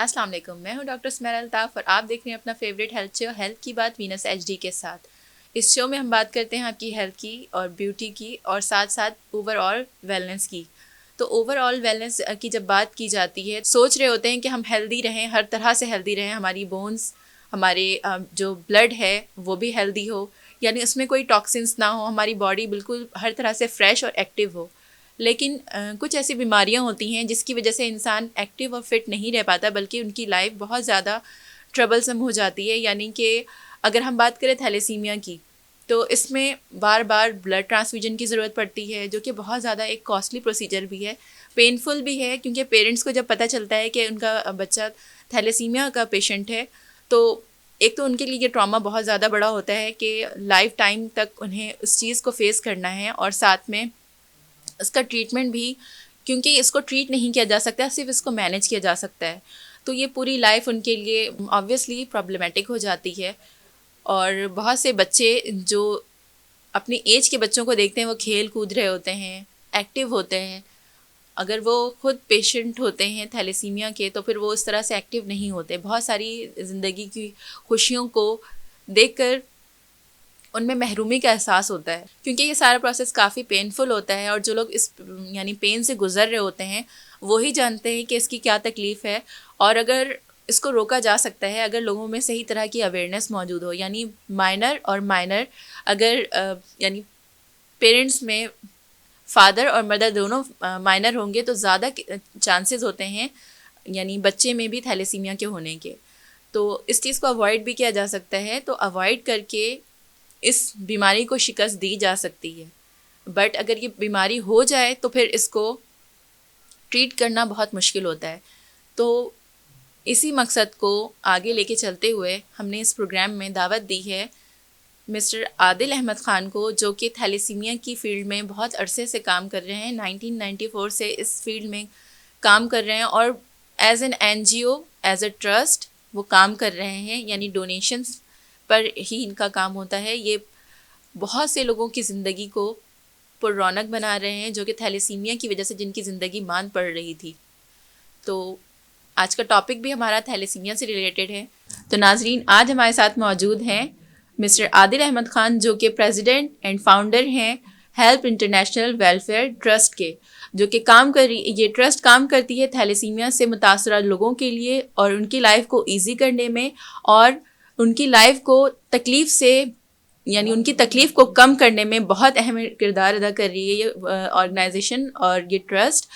अस्सलाम वालेकुम, मैं हूं डॉक्टर स्मेरा अल्ताफ़ और आप देख रहे हैं अपना फेवरेट हेल्थ शो हेल्थ की बात वीनस एचडी के साथ। इस शो में हम बात करते हैं आपकी हेल्थ की और ब्यूटी की और साथ साथ ओवरऑल वेलनेस की। तो ओवरऑल वेलनेस की जब बात की जाती है, सोच रहे होते हैं कि हम हेल्दी रहें, हर तरह से हेल्दी रहें, हमारी बोन्स, हमारे जो ब्लड है वो भी हेल्दी हो, यानी उसमें कोई टॉक्सिन्स ना हो, हमारी बॉडी बिल्कुल हर तरह से फ्रेश और एक्टिव हो। लेकिन कुछ ऐसी बीमारियां होती हैं जिसकी वजह से इंसान एक्टिव और फिट नहीं रह पाता, बल्कि उनकी लाइफ बहुत ज़्यादा ट्रबलसम हो जाती है। यानी कि अगर हम बात करें थैलेसीमिया की, तो इसमें बार बार ब्लड ट्रांसफ्यूजन की ज़रूरत पड़ती है, जो कि बहुत ज़्यादा एक कॉस्टली प्रोसीजर भी है, पेनफुल भी है, क्योंकि पेरेंट्स को जब पता चलता है कि उनका बच्चा थैलेसीमिया का पेशेंट है, तो एक तो उनके लिए ये ट्रॉमा बहुत ज़्यादा बड़ा होता है कि लाइफ टाइम तक उन्हें उस चीज़ को फेस करना है, और साथ में इसका ट्रीटमेंट भी, क्योंकि इसको ट्रीट नहीं किया जा सकता, सिर्फ इसको मैनेज किया जा सकता है, तो ये पूरी लाइफ उनके लिए ऑब्वियसली प्रॉब्लमेटिक हो जाती है। और बहुत से बच्चे जो अपनी एज के बच्चों को देखते हैं, वो खेल कूद रहे होते हैं, एक्टिव होते हैं, अगर वो खुद पेशेंट होते हैं थैलेसीमिया के, तो फिर वो उस तरह से एक्टिव नहीं होते। बहुत सारी ज़िंदगी की खुशियों को देखकर उनमें महरूमी का एहसास होता है, क्योंकि ये सारा प्रोसेस काफ़ी पेनफुल होता है, और जो लोग इस यानी पेन से गुजर रहे होते हैं वो ही जानते हैं कि इसकी क्या तकलीफ़ है, और अगर इसको रोका जा सकता है अगर लोगों में सही तरह की अवेयरनेस मौजूद हो। यानी माइनर अगर यानी पेरेंट्स में फादर और मदर दोनों माइनर होंगे तो ज़्यादा चांसेस होते हैं यानी बच्चे में भी थैलेसीमिया के होने के। तो इस चीज़ को अवॉइड भी किया जा सकता है, तो अवॉइड करके इस बीमारी को शिकस्त दी जा सकती है। बट अगर ये बीमारी हो जाए तो फिर इसको ट्रीट करना बहुत मुश्किल होता है। तो इसी मकसद को आगे लेके चलते हुए हमने इस प्रोग्राम में दावत दी है मिस्टर आदिल अहमद ख़ान को, जो कि थैलेसीमिया की फ़ील्ड में बहुत अरसे से काम कर रहे हैं। 1994 से इस फील्ड में काम कर रहे हैं, और as an NGO, as a trust वो काम कर रहे हैं, यानी डोनेशंस पर ही इनका काम होता है। ये बहुत से लोगों की ज़िंदगी को पुररौनक बना रहे हैं, जो कि थैलेसीमिया की वजह से जिनकी ज़िंदगी मांद पड़ रही थी। तो आज का टॉपिक भी हमारा थैलेसीमिया से रिलेटेड है। तो नाजरीन, आज हमारे साथ मौजूद हैं मिस्टर आदिल अहमद ख़ान, जो कि प्रेसिडेंट एंड फाउंडर हैं हेल्प इंटरनेशनल वेलफेयर ट्रस्ट के, जो कि ये ट्रस्ट काम करती है थैलेसीमिया से मुतासरा लोगों के लिए, और उनकी लाइफ को ईजी करने में, और उनकी लाइफ को तकलीफ़ से यानी उनकी तकलीफ़ को कम करने में बहुत अहम किरदार अदा कर रही है ये ऑर्गेनाइजेशन और ये ट्रस्ट।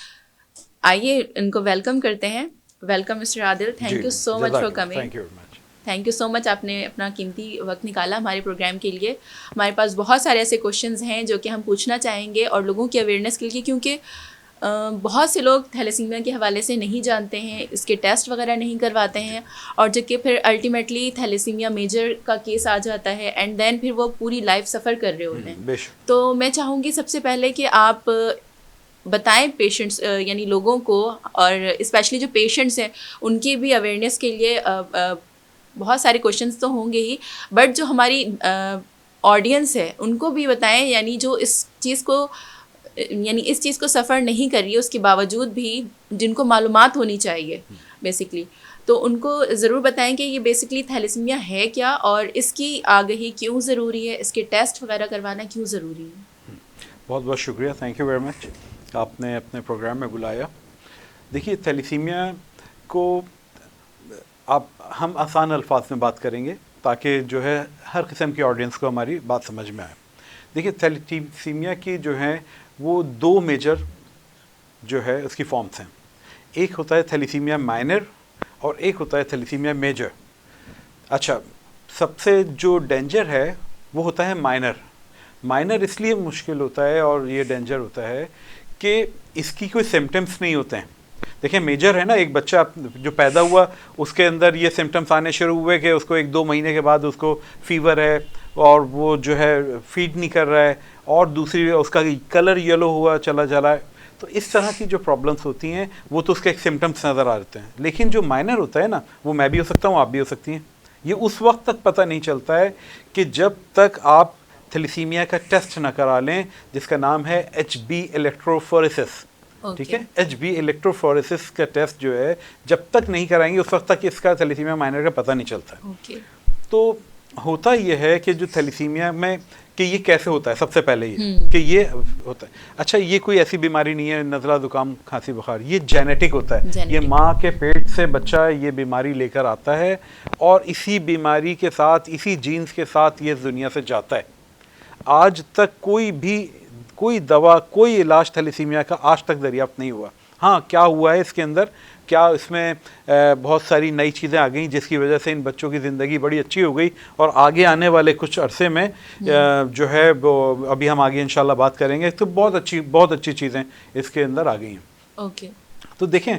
आइए इनको वेलकम करते हैं। Welcome mister Adil, thank you so much for coming. Thank you so much, आपने अपना कीमती वक्त निकाला हमारे प्रोग्राम के लिए। हमारे पास बहुत सारे ऐसे क्वेश्चंस हैं जो कि हम पूछना चाहेंगे, और लोगों की अवेयरनेस के लिए, क्योंकि बहुत से लोग थैलेसीमिया के हवाले से नहीं जानते हैं, इसके टेस्ट वगैरह नहीं करवाते हैं, और जो कि फिर अल्टीमेटली थैलेसीमिया मेजर का केस आ जाता है, एंड देन फिर वो पूरी लाइफ सफ़र कर रहे होते हैं। तो मैं चाहूँगी सबसे पहले कि आप बताएं पेशेंट्स यानी लोगों को, और स्पेशली जो पेशेंट्स हैं उनकी भी अवेयरनेस के लिए बहुत सारे क्वेश्चंस तो होंगे ही, बट जो हमारी ऑडियंस है उनको भी बताएं, यानी जो इस चीज़ को सफ़र नहीं कर रही है, उसके बावजूद भी जिनको मालूमात होनी चाहिए बेसिकली, तो उनको ज़रूर बताएं कि ये बेसिकली थैलेसीमिया है क्या, और इसकी आगाही क्यों ज़रूरी है, इसके टेस्ट वगैरह करवाना क्यों ज़रूरी है। बहुत बहुत शुक्रिया, थैंक यू वेरी मच, आपने अपने प्रोग्राम में बुलाया। देखिए, थैलेसीमिया को हम आसान अल्फाज में बात करेंगे ताकि जो है हर किस्म की ऑडियंस को हमारी बात समझ में आए। देखिए, थैलेसीमिया की जो है वो दो मेजर जो है उसकी फॉर्म्स हैं। एक होता है थैलेसीमिया माइनर और एक होता है थैलेसीमिया मेजर। अच्छा, सबसे जो डेंजर है वो होता है माइनर इसलिए मुश्किल होता है और ये डेंजर होता है कि इसकी कोई सिम्टम्स नहीं होते हैं। देखिए, मेजर है ना, एक बच्चा जो पैदा हुआ उसके अंदर ये सिम्टम्स आने शुरू हुए कि उसको 1-2 महीने के बाद उसको फीवर है और वो जो है फीड नहीं कर रहा है, और दूसरी उसका कलर येलो हुआ चला जा रहा है। तो इस तरह की जो प्रॉब्लम्स होती हैं वो तो उसके एक सिम्टम्स नज़र आ जाते हैं। लेकिन जो माइनर होता है ना, वो मैं भी हो सकता हूँ, आप भी हो सकती हैं। ये उस वक्त तक पता नहीं चलता है कि जब तक आप थैलेसीमिया का टेस्ट ना करा लें, जिसका नाम है HB इलेक्ट्रोफोरेसिस। ठीक है। HB इलेक्ट्रोफोरेसिस का टेस्ट जो है जब तक नहीं कराएंगे उस वक्त तक इसका थैलेसीमिया माइनर का पता नहीं चलता है। तो होता यह है कि जो थैलेसीमिया में कि ये कैसे होता है, सबसे पहले ये कि ये होता है, अच्छा ये कोई ऐसी बीमारी नहीं है नज़ला जुकाम खांसी बुखार, ये जेनेटिक होता है। ये माँ के पेट से बच्चा ये बीमारी लेकर आता है और इसी बीमारी के साथ, इसी जीन्स के साथ ये दुनिया से जाता है। आज तक कोई दवा, कोई इलाज थैलेसीमिया का आज तक दरियाफ्त नहीं हुआ। हाँ, क्या हुआ है इसके अंदर, क्या इसमें बहुत सारी नई चीज़ें आ गई जिसकी वजह से इन बच्चों की ज़िंदगी बड़ी अच्छी हो गई और आगे आने वाले कुछ अरसे में जो है वो अभी हम आगे इंशाल्लाह बात करेंगे, तो बहुत अच्छी चीज़ें इसके अंदर आ गई हैं। ओके। तो देखें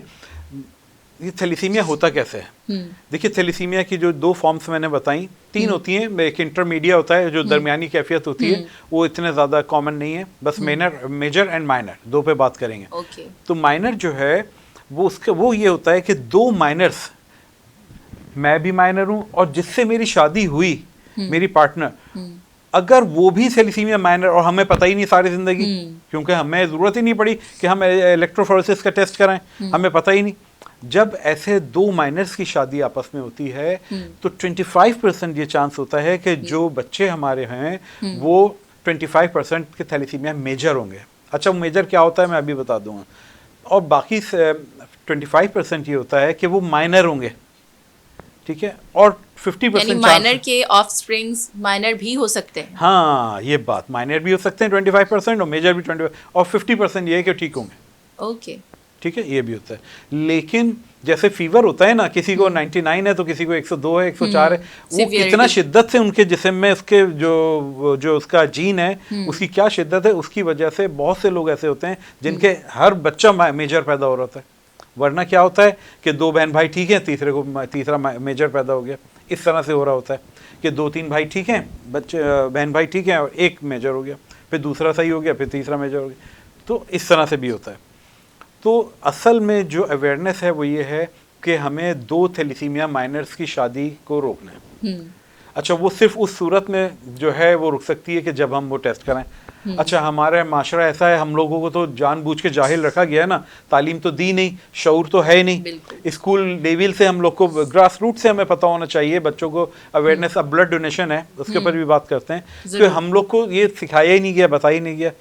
ये थैलेसीमिया होता कैसे है। देखिए थैलेसीमिया की जो 2 फॉर्म्स मैंने बताई, 3 होती हैं। एक इंटरमीडिया होता है जो दरमियानी कैफियत होती है, वो इतने ज़्यादा कॉमन नहीं है, बस मेजर एंड माइनर 2 पे बात करेंगे। ओके। तो माइनर जो है वो ये होता है कि 2 माइनर्स, मैं भी माइनर हूँ और जिससे मेरी शादी हुई मेरी पार्टनर, अगर वो भी थैलेसीमिया माइनर और हमें पता ही नहीं सारी जिंदगी, क्योंकि हमें ज़रूरत ही नहीं पड़ी कि हम इलेक्ट्रोफोरेसिस का टेस्ट कराएं, हमें पता ही नहीं। जब ऐसे 2 माइनर्स की शादी आपस में होती है तो 25% ये चांस होता है कि जो बच्चे हमारे हैं वो 25% के थैलेसीमिया मेजर होंगे। अच्छा, मेजर क्या होता है मैं अभी बता दूंगा। और बाकी 25% ये होता है कि वो माइनर होंगे, ठीक है। और 50% माइनर के ऑफस्प्रिंग्स माइनर भी हो सकते हैं। हाँ, ये बात, माइनर भी हो सकते हैं 25% और मेजर भी 25, और 50% ये है कि ठीक होंगे। ओके, ठीक है, ये भी होता है। लेकिन जैसे फीवर होता है ना, किसी को 99 है तो किसी को 102 है, 104 है, वो कितना शिद्दत से उनके जिस्म में उसके जो उसका जीन है उसकी क्या शिद्दत है, उसकी वजह से बहुत से लोग ऐसे होते हैं जिनके हर बच्चा मेजर पैदा हो रहा था। वरना क्या होता है कि 2 बहन भाई ठीक हैं, तीसरा मेजर पैदा हो गया। इस तरह से हो रहा होता है कि 2-3 भाई ठीक हैं, बहन भाई ठीक हैं और एक मेजर हो गया, फिर दूसरा सही हो गया, फिर तीसरा मेजर हो गया। तो इस तरह से भी होता है। तो असल में जो अवेयरनेस है वो ये है कि हमें 2 थैलेसीमिया माइनर्स की शादी को रोकना है। अच्छा, वो सिर्फ उस सूरत में जो है वो रुक सकती है कि जब हम वो टेस्ट कराएं। अच्छा, हमारा माशरा ऐसा है, हम लोगों को तो जानबूझ के जाहिल रखा गया है ना, तालीम तो दी नहीं, शऊर तो है नहीं। स्कूल लेवल से हम लोग को, ग्रास रूट से हमें पता होना चाहिए बच्चों को अवेयरनेस। अब ब्लड डोनेशन है, उसके ऊपर भी बात करते हैं, तो हम लोग को ये सिखाया ही नहीं गया, बताया ही नहीं गया।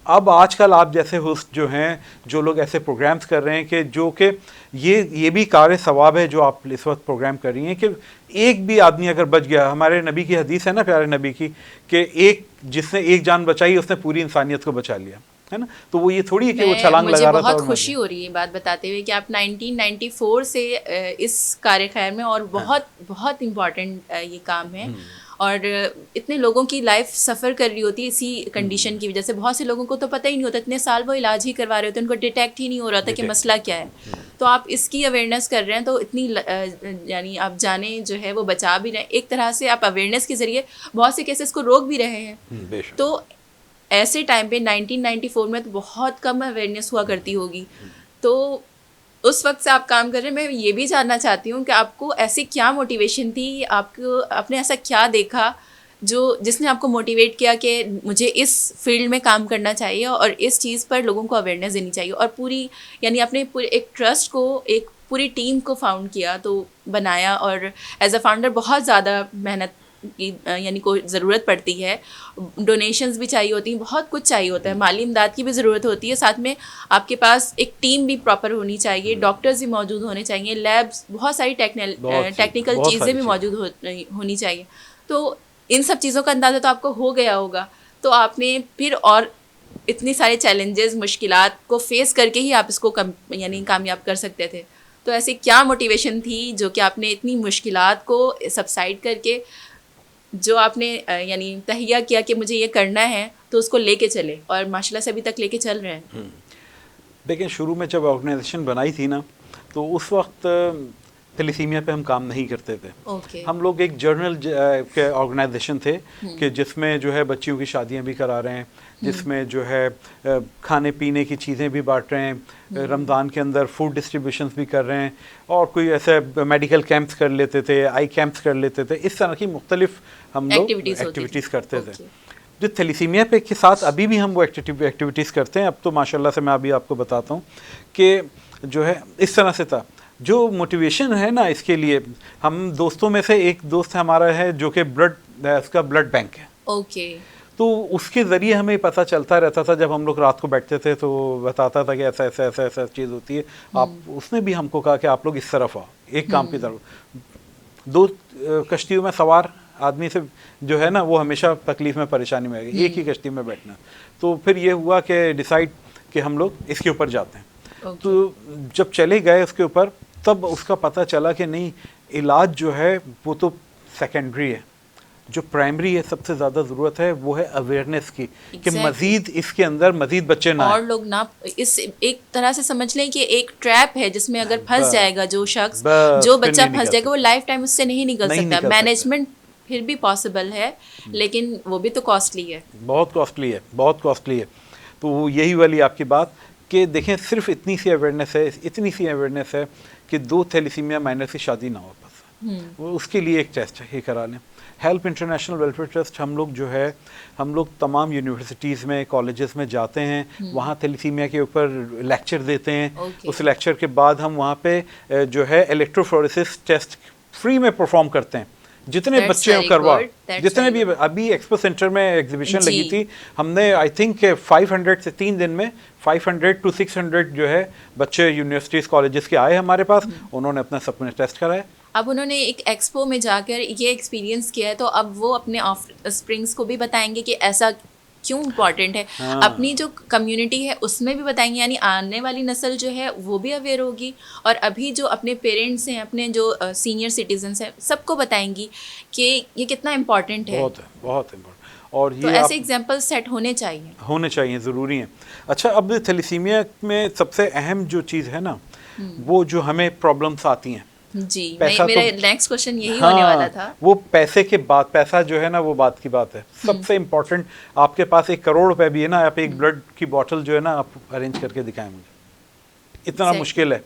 अब आजकल आप जैसे होस्ट जो हैं, जो लोग ऐसे प्रोग्राम्स कर रहे हैं कि जो कि ये भी कार्य सवाब है जो आप इस वक्त प्रोग्राम कर रही हैं कि एक भी आदमी अगर बच गया, हमारे नबी की हदीस है ना, प्यारे नबी की, कि जिसने एक जान बचाई उसने पूरी इंसानियत को बचा लिया, है ना। तो वो ये थोड़ी है कि वो छलांग लगा रहा था। बहुत खुशी हो रही है बात बताते हुए कि आप 1994 से इस कार्यक्रम में, और बहुत इम्पोर्टेंट ये काम है, और इतने लोगों की लाइफ सफ़र कर रही होती है इसी कंडीशन की वजह से। बहुत से लोगों को तो पता ही नहीं होता, इतने साल वो इलाज ही करवा रहे होते, उनको डिटेक्ट ही नहीं हो रहा था कि मसला क्या है। तो आप इसकी अवेयरनेस कर रहे हैं, तो इतनी यानी आप जाने जो है वो बचा भी रहे हैं। एक तरह से आप अवेयरनेस के ज़रिए बहुत से केसेस को रोक भी रहे हैं। तो ऐसे टाइम पे 1994 में तो बहुत कम अवेयरनेस हुआ करती होगी। तो उस वक्त से आप काम कर रहे हैं। मैं ये भी जानना चाहती हूँ कि आपको ऐसी क्या मोटिवेशन थी, आपने ऐसा क्या देखा जिसने आपको मोटिवेट किया कि मुझे इस फील्ड में काम करना चाहिए और इस चीज़ पर लोगों को अवेयरनेस देनी चाहिए, और पूरी यानी आपने पूरे एक ट्रस्ट को, एक पूरी टीम को फाउंड किया, तो बनाया, और एज अ फाउंडर बहुत ज़्यादा मेहनत की यानी को ज़रूरत पड़ती है, डोनेशंस भी चाहिए होती हैं, बहुत कुछ चाहिए होता है, माली इमदाद की भी ज़रूरत होती है, साथ में आपके पास एक टीम भी प्रॉपर होनी चाहिए, डॉक्टर्स भी मौजूद होने चाहिए, लैब्स, बहुत सारी टेक्निकल चीज़ें भी मौजूद होनी चाहिए। तो इन सब चीज़ों का अंदाज़ा तो आपको हो गया होगा, तो आपने फिर और इतनी सारे चैलेंजेस, मुश्किलात को फेस करके ही आप इसको यानी कामयाब कर सकते थे। तो ऐसी क्या मोटिवेशन थी जो कि आपने इतनी मुश्किलात को सबसाइड करके, जो आपने यानी तहिया किया कि मुझे ये करना है, तो उसको लेके चले, और माशाल्लाह से अभी तक लेके चल रहे हैं। देखिए, शुरू में जब ऑर्गेनाइजेशन बनाई थी ना, तो उस वक्त थैलेसीमिया पे हम काम नहीं करते थे। हम लोग एक जर्नल के ऑर्गेनाइजेशन थे कि जिसमें जो है बच्चियों की शादियां भी करा रहे हैं, जिसमें जो है खाने पीने की चीज़ें भी बांट रहे हैं, रमज़ान के अंदर फूड डिस्ट्रीब्यूशंस भी कर रहे हैं, और कोई ऐसे मेडिकल कैंप्स कर लेते थे, आई कैंप्स कर लेते थे, इस तरह की मुख्तलिफ हम लोग एक्टिविटीज़ करते थे। जो थैलीसीमिया पे के साथ अभी भी हम वो एक्टिविटीज़ करते हैं। अब तो माशाल्लाह से मैं अभी आपको बताता हूँ कि जो है इस तरह से था जो मोटिवेशन है ना इसके लिए। हम दोस्तों में से एक दोस्त हमारा है जो कि उसका ब्लड बैंक है। ओके। तो उसके ज़रिए हमें पता चलता रहता था, जब हम लोग रात को बैठते थे तो बताता था कि ऐसा ऐसा ऐसा ऐसा चीज़ होती है। आप उसने भी हमको कहा कि आप लोग इस तरफ आओ, एक काम की तरफ। दो कश्तियों में सवार आदमी से जो है ना वो हमेशा तकलीफ़ में परेशानी में आएगी, एक ही कश्ती में बैठना। तो फिर ये हुआ कि डिसाइड कि हम लोग इसके ऊपर जाते हैं। तो जब चले गए उसके ऊपर, तब उसका पता चला कि नहीं, इलाज जो है वो तो सेकेंडरी है, जो प्राइमरी है सबसे ज़्यादा ज़रूरत है वो है अवेयरनेस की। कि मज़ीद इसके अंदर मज़ीद बच्चे ना और लोग ना इस एक तरह से समझ लें कि एक ट्रैप है जिसमें अगर फंस जाएगा जो शख्स, जो बच्चा फंस जाएगा वो लाइफ टाइम उससे नहीं निकल सकता। मैनेजमेंट फिर भी पॉसिबल है, लेकिन वो भी तो कॉस्टली है, बहुत कॉस्टली है, बहुत कॉस्टली है। तो यही वाली आपकी बात कि देखें, सिर्फ इतनी सी अवेयरनेस है कि 2 थैलीसीमिया माइनर से शादी ना हो बस, वो उसके लिए एक टेस्ट है, ये करा लें। हेल्प इंटरनेशनल वेलफेयर ट्रस्ट हम लोग तमाम यूनिवर्सिटीज़ में, कॉलेजेस में जाते हैं, वहाँ थैलीसीमिया के ऊपर लेक्चर देते हैं। उस लेक्चर के बाद हम वहाँ पे जो है इलेक्ट्रोफोरेसिस टेस्ट फ्री में परफॉर्म करते हैं। जितने बच्चे करवा, जितने भी, अभी एक्सपो सेंटर में एग्जीबिशन लगी थी, हमने आई थिंक 500 से 3 दिन में 500 to 600 जो है बच्चे यूनिवर्सिटीज कॉलेजेस के आए हमारे पास, उन्होंने अपना सब कुछ टेस्ट कराया। अब उन्होंने एक एक्सपो में जाकर ये एक्सपीरियंस किया है, तो अब वो अपने ऑफ स्प्रिंग्स को भी बताएंगे कि ऐसा क्यों इम्पॉर्टेंट है। अपनी जो कम्युनिटी है उसमें भी बताएंगे, यानी आने वाली नस्ल जो है वो भी अवेयर होगी, और अभी जो अपने पेरेंट्स हैं, अपने जो सीनियर सिटीजन्स हैं, सबको बताएंगी कि ये कितना इम्पॉर्टेंट है। बहुत इम्पोर्टेंट। और ये तो ऐसे एग्जाम्पल सेट होने चाहिए, ज़रूरी हैं। अच्छा, अब थैलीसीमिया में सबसे अहम जो चीज़ है ना, वो जो हमें प्रॉब्लम्स आती हैं जी, मेरा नेक्स्ट क्वेश्चन यही होने वाला था। वो पैसे के बाद, पैसा जो है ना वो बात की बात है। सबसे इम्पोर्टेंट, आपके पास 1 करोड़ रुपए भी है ना, आप एक ब्लड की बोतल जो है ना आप अरेंज करके दिखाएं मुझे, इतना मुश्किल है।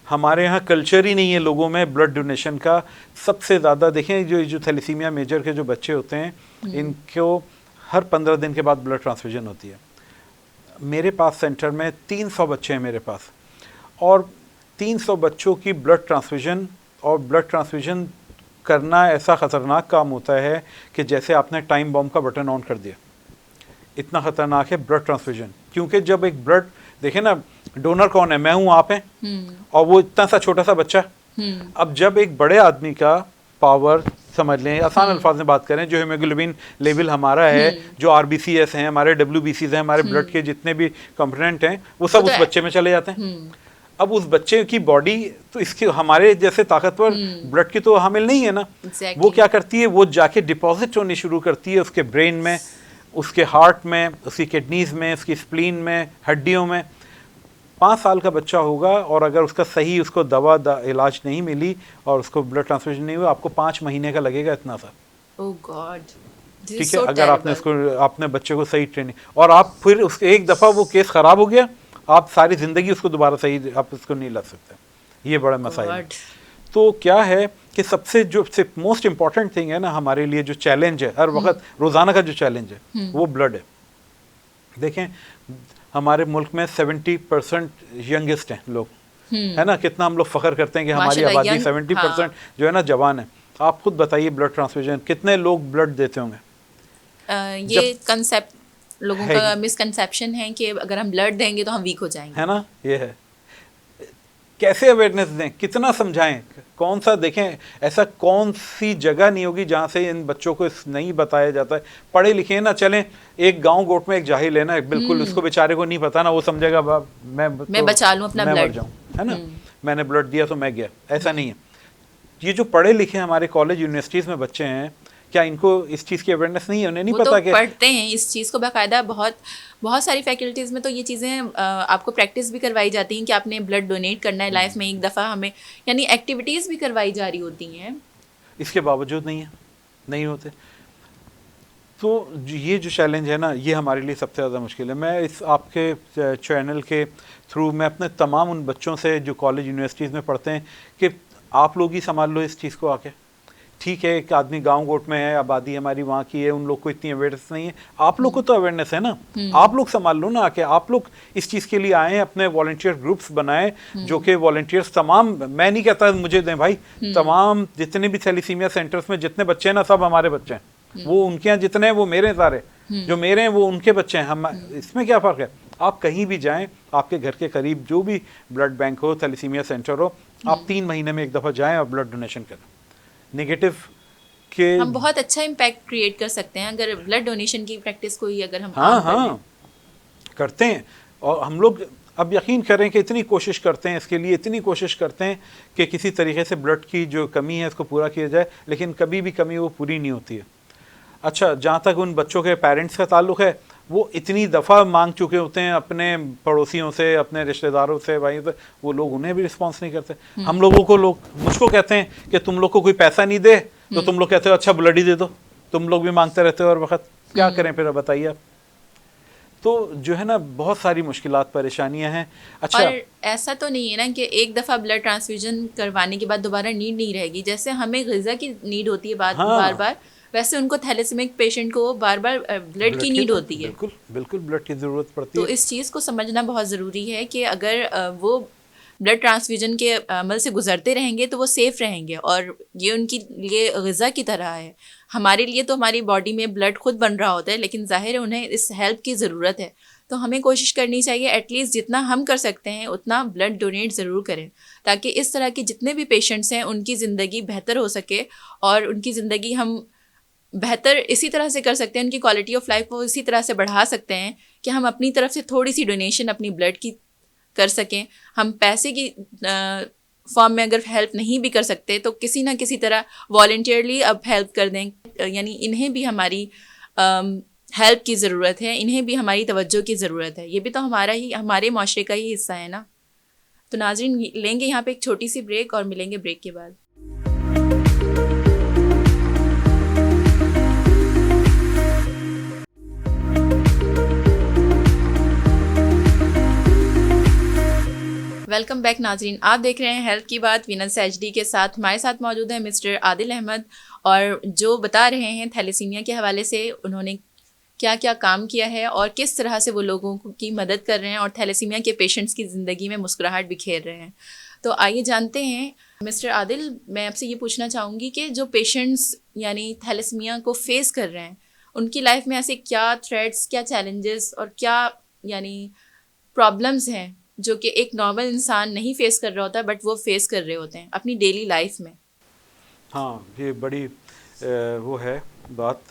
हमारे यहाँ कल्चर ही नहीं है लोगों में ब्लड डोनेशन का। सबसे ज़्यादा देखें, जो थैलीसीमिया मेजर के जो बच्चे होते हैं, इनको हर 15 दिन के बाद ब्लड ट्रांसफ्यूजन होती है। मेरे पास सेंटर में 300 बच्चे हैं मेरे पास, और 300 बच्चों की ब्लड ट्रांसफ्यूजन करना ऐसा ख़तरनाक काम होता है कि जैसे आपने टाइम बॉम्ब का बटन ऑन कर दिया। इतना ख़तरनाक है ब्लड ट्रांसफ्यूजन, क्योंकि जब एक ब्लड, देखे ना, डोनर कौन है, मैं हूँ, आप हैं, और वो इतना सा छोटा सा बच्चा। अब जब एक बड़े आदमी का पावर, समझ लें, आसान अल्फाज में बात करें, जो हीमोग्लोबिन लेवल हमारा है, जो RBCS हैं, हमारे WBCs हैं, हमारे ब्लड के जितने भी कंपोनेंट हैं, वो सब उस बच्चे में चले जाते हैं। अब उस बच्चे की बॉडी तो इसके हमारे जैसे ताकतवर ब्लड की तो हामिल नहीं है ना। वो क्या करती है, वो जाके डिपॉजिट होनी शुरू करती है उसके ब्रेन में, उसके हार्ट में, उसकी किडनीज में, उसकी स्प्लीन में, हड्डियों में। 5 साल का बच्चा होगा, और अगर उसका सही उसको इलाज नहीं मिली और उसको ब्लड ट्रांसफ्यूजन नहीं हुआ, आपको 5 महीने का लगेगा इतना सा। ओह गॉड, ठीक है, अगर आपने बच्चे को सही ट्रेनिंग, और आप फिर उसके एक दफ़ा वो केस ख़राब हो गया, आप सारी ज़िंदगी उसको दोबारा सही आप उसको नहीं ला सकते। ये बड़ा मसाइल है। तो क्या है कि सबसे जो मोस्ट इम्पॉर्टेंट थिंग है ना हमारे लिए, जो चैलेंज है हर वक्त रोज़ाना का, जो चैलेंज है वो ब्लड है। देखें, हमारे मुल्क में 70% यंगेस्ट हैं लोग, है ना। कितना हम लोग फ़ख्र करते हैं कि हमारी आबादी 70% जो है ना जवान है। आप खुद बताइए, ब्लड ट्रांसफ्यूजन कितने लोग ब्लड देते होंगे? ये कंसेप्ट लोगों का मिसकंसेप्शन है कि अगर हम ब्लड देंगे तो हम वीक हो जाएंगे, है ना। ये है, कैसे अवेयरनेस दें, कितना समझाएं, कौन सा, देखें, ऐसा कौन सी जगह नहीं होगी जहाँ से इन बच्चों को नहीं बताया जाता है। पढ़े लिखे ना चलें, एक गांव गोट में एक जाहिल है ना, बिल्कुल उसको बेचारे को नहीं पता ना, वो समझेगा मैं बचा लूं अपना ब्लड, मर जाऊं, है ना, मैंने ब्लड दिया तो मैं गया। ऐसा नहीं है। ये जो पढ़े लिखे हमारे कॉलेज यूनिवर्सिटीज़ में बच्चे हैं, क्या इनको इस चीज़ की अवेयरनेस नहीं है? उन्हें नहीं पता कि पढ़ते हैं इस चीज़ को बाकायदा। बहुत सारी फैकल्टीज़ में तो ये चीज़ें आपको प्रैक्टिस भी करवाई जाती हैं कि आपने ब्लड डोनेट करना है लाइफ में एक दफ़ा, हमें यानी एक्टिविटीज़ भी करवाई जा रही होती हैं। इसके बावजूद नहीं होते। तो ये जो चैलेंज है ना, ये हमारे लिए सबसे ज़्यादा मुश्किल है। मैं इस आपके चैनल के थ्रू मैं अपने तमाम उन बच्चों से जो कॉलेज यूनिवर्सिटीज़ में पढ़ते हैं कि आप लोग ही संभाल लो इस चीज़ को आके, ठीक है, एक आदमी गांव गोट में है, आबादी हमारी वहाँ की है, उन लोग को इतनी अवेयरनेस नहीं है। आप लोग को तो अवेयरनेस है ना, आप लोग संभाल लो ना आके। आप लोग इस चीज़ के लिए आए हैं, अपने वॉलंटियर ग्रुप्स बनाए जो कि वॉलंटियर्स तमाम, मैं नहीं कहता मुझे दें भाई, तमाम जितने भी थैलेसीमिया सेंटर्स में जितने बच्चे हैं ना, सब हमारे बच्चे हैं। वो उनके यहाँ जितने हैं वो मेरे सारे, जो मेरे हैं वो उनके बच्चे हैं। हम, इसमें क्या फ़र्क है? आप कहीं भी जाएं, आपके घर के करीब जो भी ब्लड बैंक हो, थैलेसीमिया सेंटर हो, आप 3 महीने में एक दफ़ा जाएं और ब्लड डोनेशन करें। नेगेटिव के हम बहुत अच्छा इम्पैक्ट क्रिएट कर सकते हैं अगर ब्लड डोनेशन की प्रैक्टिस को ही अगर हम हाँ काम कर लें। करते हैं। और हम लोग अब यकीन करें कि इतनी कोशिश करते हैं, इसके लिए इतनी कोशिश करते हैं कि किसी तरीके से ब्लड की जो कमी है उसको पूरा किया जाए, लेकिन कभी भी कमी वो पूरी नहीं होती है। अच्छा, जहाँ तक उन बच्चों के पेरेंट्स का ताल्लुक है, वो इतनी दफ़ा मांग चुके होते हैं अपने पड़ोसियों से, अपने रिश्तेदारों से, भाई से, वो लोग उन्हें भी रिस्पॉन्स नहीं करते। हम लोगों को, लोग मुझको कहते हैं कि तुम लोग को कोई पैसा नहीं दे तो तुम लोग कहते हो अच्छा ब्लड ही दे दो। तुम लोग भी मांगते रहते हो हर वक्त, क्या करें फिर, बताइए आप। तो जो है ना, बहुत सारी मुश्किलात परेशानियां हैं। अच्छा, और ऐसा तो नहीं है ना कि एक दफ़ा ब्लड ट्रांसफ्यूजन करवाने के बाद दोबारा नीड नहीं रहेगी। जैसे हमें ग़िज़ा की नीड होती है बार बार, वैसे उनको थैलेसीमिक पेशेंट को बार बार ब्लड की नीड होती है। बिल्कुल बिल्कुल, ब्लड की ज़रूरत पड़ती तो है। इस चीज़ को समझना बहुत ज़रूरी है कि अगर वो ब्लड ट्रांसफ्यूजन के अमल से गुजरते रहेंगे तो वो सेफ़ रहेंगे, और ये उनकी लिए ग़िज़ा की तरह है। हमारे लिए तो हमारी बॉडी में ब्लड खुद बन रहा होता है, लेकिन ज़ाहिर है उन्हें इस हेल्प की ज़रूरत है। तो हमें कोशिश करनी चाहिए एटलीस्ट जितना हम कर सकते हैं उतना ब्लड डोनेट ज़रूर करें, ताकि इस तरह के जितने भी पेशेंट्स हैं उनकी ज़िंदगी बेहतर हो सके, और उनकी ज़िंदगी हम बेहतर इसी तरह से कर सकते हैं, उनकी क्वालिटी ऑफ लाइफ को इसी तरह से बढ़ा सकते हैं कि हम अपनी तरफ से थोड़ी सी डोनेशन अपनी ब्लड की कर सकें। हम पैसे की फॉर्म में अगर हेल्प नहीं भी कर सकते तो किसी ना किसी तरह वॉलंटियरली अब हेल्प कर दें। यानी इन्हें भी हमारी हेल्प की ज़रूरत है, इन्हें भी हमारी तवज्जो की ज़रूरत है। ये भी तो हमारे माशरे का ही हिस्सा है ना। तो नाज़रीन, लेंगे यहाँ पे एक छोटी सी ब्रेक और मिलेंगे ब्रेक के बाद। वेलकम बैक नाजरीन, आप देख रहे हैं हेल्थ की बात वीनस एचडी के साथ। हमारे साथ मौजूद है मिस्टर आदिल अहमद, और जो बता रहे हैं थैलेसीमिया के हवाले से उन्होंने क्या क्या काम किया है और किस तरह से वो लोगों की मदद कर रहे हैं और थैलेसीमिया के पेशेंट्स की ज़िंदगी में मुस्कुराहट बिखेर रहे हैं। तो आइए जानते हैं मिस्टर आदिल, मैं आपसे ये पूछना चाहूँगी कि जो पेशेंट्स यानी थैलेसीमिया को फेस कर रहे हैं, उनकी लाइफ में ऐसे क्या थ्रेट्स, क्या चैलेंजेस और क्या यानी प्रॉब्लम्स हैं जो कि एक नॉर्मल इंसान नहीं फेस कर रहा होता बट वो फेस कर रहे होते हैं अपनी डेली लाइफ में। हाँ, ये बड़ी वो है बात।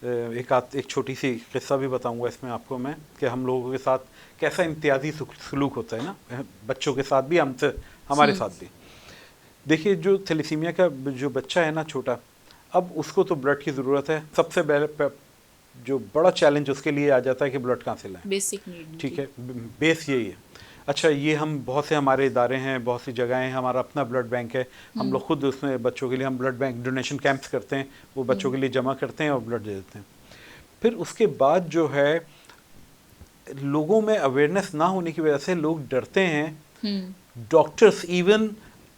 एक छोटी सी किस्सा भी बताऊंगा इसमें आपको मैं, कि हम लोगों के साथ कैसा इम्तियाजी सलूक होता है ना, बच्चों के साथ भी, हमसे, हमारे साथ भी। देखिए, जो थैलेसीमिया का जो बच्चा है ना छोटा, अब उसको तो ब्लड की ज़रूरत है। सबसे पहले जो बड़ा चैलेंज उसके लिए आ जाता है कि ब्लड कहाँ से लाएं, बेसिक नीड। ठीक है, बेस यही है। अच्छा, ये हम बहुत से हमारे इदारे हैं, बहुत सी जगहें हैं, हमारा अपना ब्लड बैंक है, हम लोग खुद उसमें बच्चों के लिए हम ब्लड बैंक डोनेशन कैंप्स करते हैं, वो बच्चों के लिए जमा करते हैं और ब्लड दे देते हैं। फिर उसके बाद जो है, लोगों में अवेयरनेस ना होने की वजह से लोग डरते हैं। डॉक्टर्स इवन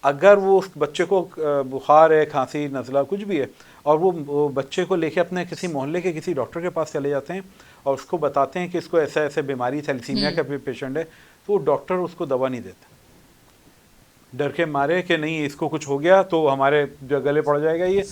अगर वो उस बच्चे को बुखार है, खांसी, नज़ला कुछ भी है, और वो बच्चे को लेके अपने किसी मोहल्ले के किसी डॉक्टर के पास चले जाते हैं और उसको बताते हैं कि इसको ऐसा ऐसे बीमारी थैलेसीमिया का पेशेंट है, तो वो डॉक्टर उसको दवा नहीं देते, डर के मारे कि नहीं इसको कुछ हो गया तो हमारे गले पड़ जाएगा। ये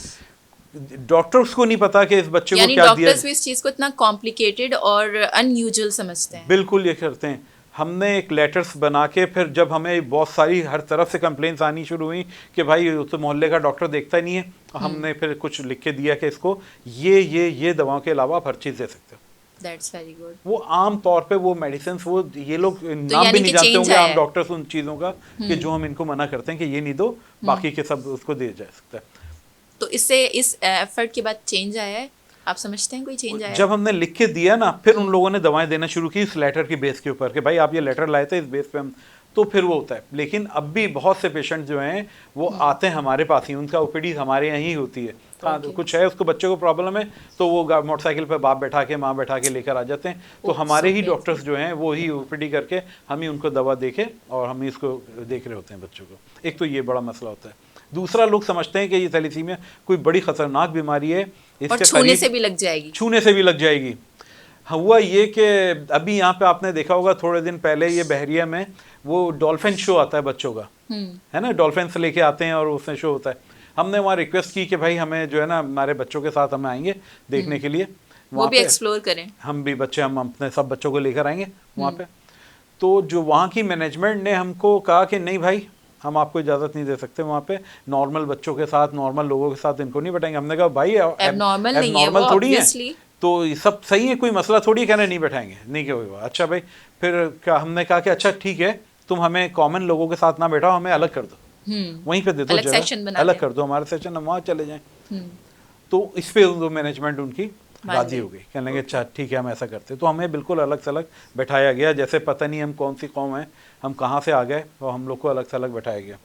डॉक्टर्स को नहीं पता कि इस बच्चे को क्या दिया। डॉक्टर्स भी इस चीज़ को इतना कॉम्प्लिकेटेड और अनयूजुअल समझते हैं। बिल्कुल ये करते हैं। हमने एक लेटर्स बना के, फिर जब हमें बहुत सारी हर तरफ से कंप्लेंट्स आनी शुरू हुई कि भाई तो मोहल्ले का डॉक्टर देखता ही नहीं है, हमने फिर कुछ लिख के दिया कि इसको ये दवाओं के अलावा आप हर चीज़ दे सकते हो। That's very good. वो आम तौर पे वो मेडिसिन, वो ये लोग नाम भी नहीं जानते होंगे आम डॉक्टर्स उन चीज़ों का कि जो हम इनको मना करते हैं कि ये नहीं दो, बाकी के सब उसको दिया जा सकता है। तो इससे इस एफर्ट के बाद चेंज आया है, आप समझते हैं कोई चेंज आया? जब हमने लिख के दिया ना, फिर उन लोगों ने दवाएं देना शुरू की इस लेटर की बेस के ऊपर कि भाई आप ये लेटर लाए थे, इस बेस पे हम, तो फिर वो होता है। लेकिन अब भी बहुत से पेशेंट जो हैं वो आते हैं हमारे पास ही, उनका ओपीडी हमारे यहाँ ही होती है। हाँ, कुछ है उसको बच्चे को प्रॉब्लम है तो वो मोटरसाइकिल पे बाप बैठा के, माँ बैठा के लेकर आ जाते हैं, तो हमारे ही डॉक्टर्स जो हैं वो ही ओपीडी करके हम ही उनको दवा दे के और हम ही इसको देख रहे होते हैं बच्चों को। एक तो ये बड़ा मसला होता है। दूसरा, लोग समझते हैं कि ये थैलेसीमिया कोई बड़ी खतरनाक बीमारी है, और छूने से भी लग जाएगी, छूने से भी लग जाएगी। हाँ, हुआ ये कि अभी यहाँ पे आपने देखा होगा थोड़े दिन पहले ये बहरिया में वो डॉल्फिन शो आता है बच्चों का, है ना, डॉल्फिन से लेके आते हैं और उसमें शो होता है। हमने वहाँ रिक्वेस्ट की कि भाई हमें जो है ना हमारे बच्चों के साथ हम आएंगे देखने के लिए, वो भी एक्सप्लोर करें, हम भी बच्चे, हम अपने सब बच्चों को लेकर आएंगे वहाँ पे। तो जो वहाँ की मैनेजमेंट ने हमको कहा कि नहीं भाई, हम आपको इजाज़त नहीं दे सकते वहाँ पे, नॉर्मल बच्चों के साथ, नॉर्मल लोगों के साथ इनको नहीं बैठाएंगे। हमने कहा भाई एबनॉर्मल नहीं है वो, थोड़ी है, obviously। तो ये सब सही है, कोई मसला थोड़ी है, कहना नहीं बैठाएंगे, नहीं क्या होगा। अच्छा भाई, फिर क्या हमने कहा कि अच्छा ठीक है, तुम हमें कॉमन लोगों के साथ ना बैठाओ, हमें अलग कर दो, वहीं पे दे दो जगह, अलग कर दो हमारा सेशन, हम वहाँ चले जाएं। तो इस पे मैनेजमेंट उनकी राजी हो गई, कहने लगे अच्छा ठीक है हम ऐसा करते। तो हमें बिल्कुल अलग थलग बैठाया गया, जैसे पता नहीं हम कौन सी कौम है, हम कहाँ से आ गए, और हम लोग को अलग थलग बैठाया गया।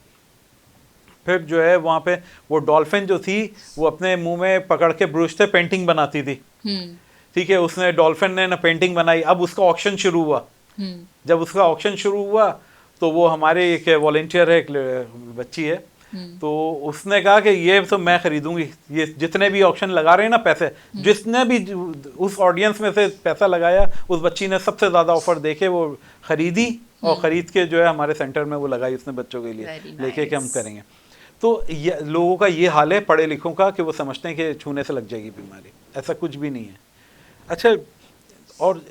फिर जो है वहाँ पे वो डॉल्फिन जो थी वो अपने मुंह में पकड़ के ब्रश से पेंटिंग बनाती थी, ठीक है, उसने डॉल्फिन ने ना पेंटिंग बनाई। अब उसका ऑक्शन शुरू हुआ, जब उसका ऑक्शन शुरू हुआ तो वो हमारे एक वॉलंटियर है, एक बच्ची है, तो उसने कहा कि ये तो मैं खरीदूंगी, ये जितने भी ऑक्शन लगा रहे हैं ना पैसे, जिसने भी उस ऑडियंस में से पैसा लगाया, उस बच्ची ने सबसे ज़्यादा ऑफर देके वो खरीदी, और ख़रीद के जो है हमारे सेंटर में वो लगाई उसने बच्चों के लिए लेके कि हम करेंगे। तो ये लोगों का ये हाल है पढ़े लिखों का कि वो समझते हैं कि छूने से लग जाएगी बीमारी, ऐसा कुछ भी नहीं है। अच्छा, और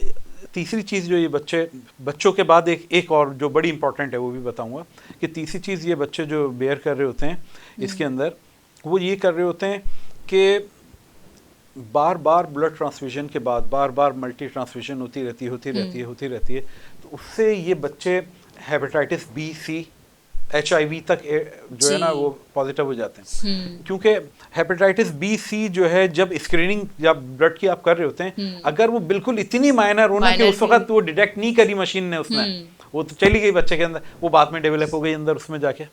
तीसरी चीज़ जो ये बच्चों के बाद एक और जो बड़ी इंपॉर्टेंट है वो भी बताऊंगा कि तीसरी चीज़ ये बच्चे जो बेयर कर रहे होते हैं इसके अंदर, वो ये कर रहे होते हैं कि बार बार ब्लड ट्रांसफ्यूजन के बाद बार बार मल्टी ट्रांसफ्यूजन होती रहती है, तो उससे ये बच्चे हेपेटाइटिस बी, सी, HIV तक जो है ना वो पॉजिटिव हो जाते हैं। क्योंकि हेपेटाइटिस बी, सी जो है जब स्क्रीनिंग जब ब्लड की आप कर रहे होते हैं, अगर वो बिल्कुल इतनी माइनर हो ना कि उस वक्त वो डिटेक्ट नहीं करी मशीन ने, उसने वो तो चली गई बच्चे के अंदर, वो बाद में डेवलप हो गई अंदर उसमें जाके,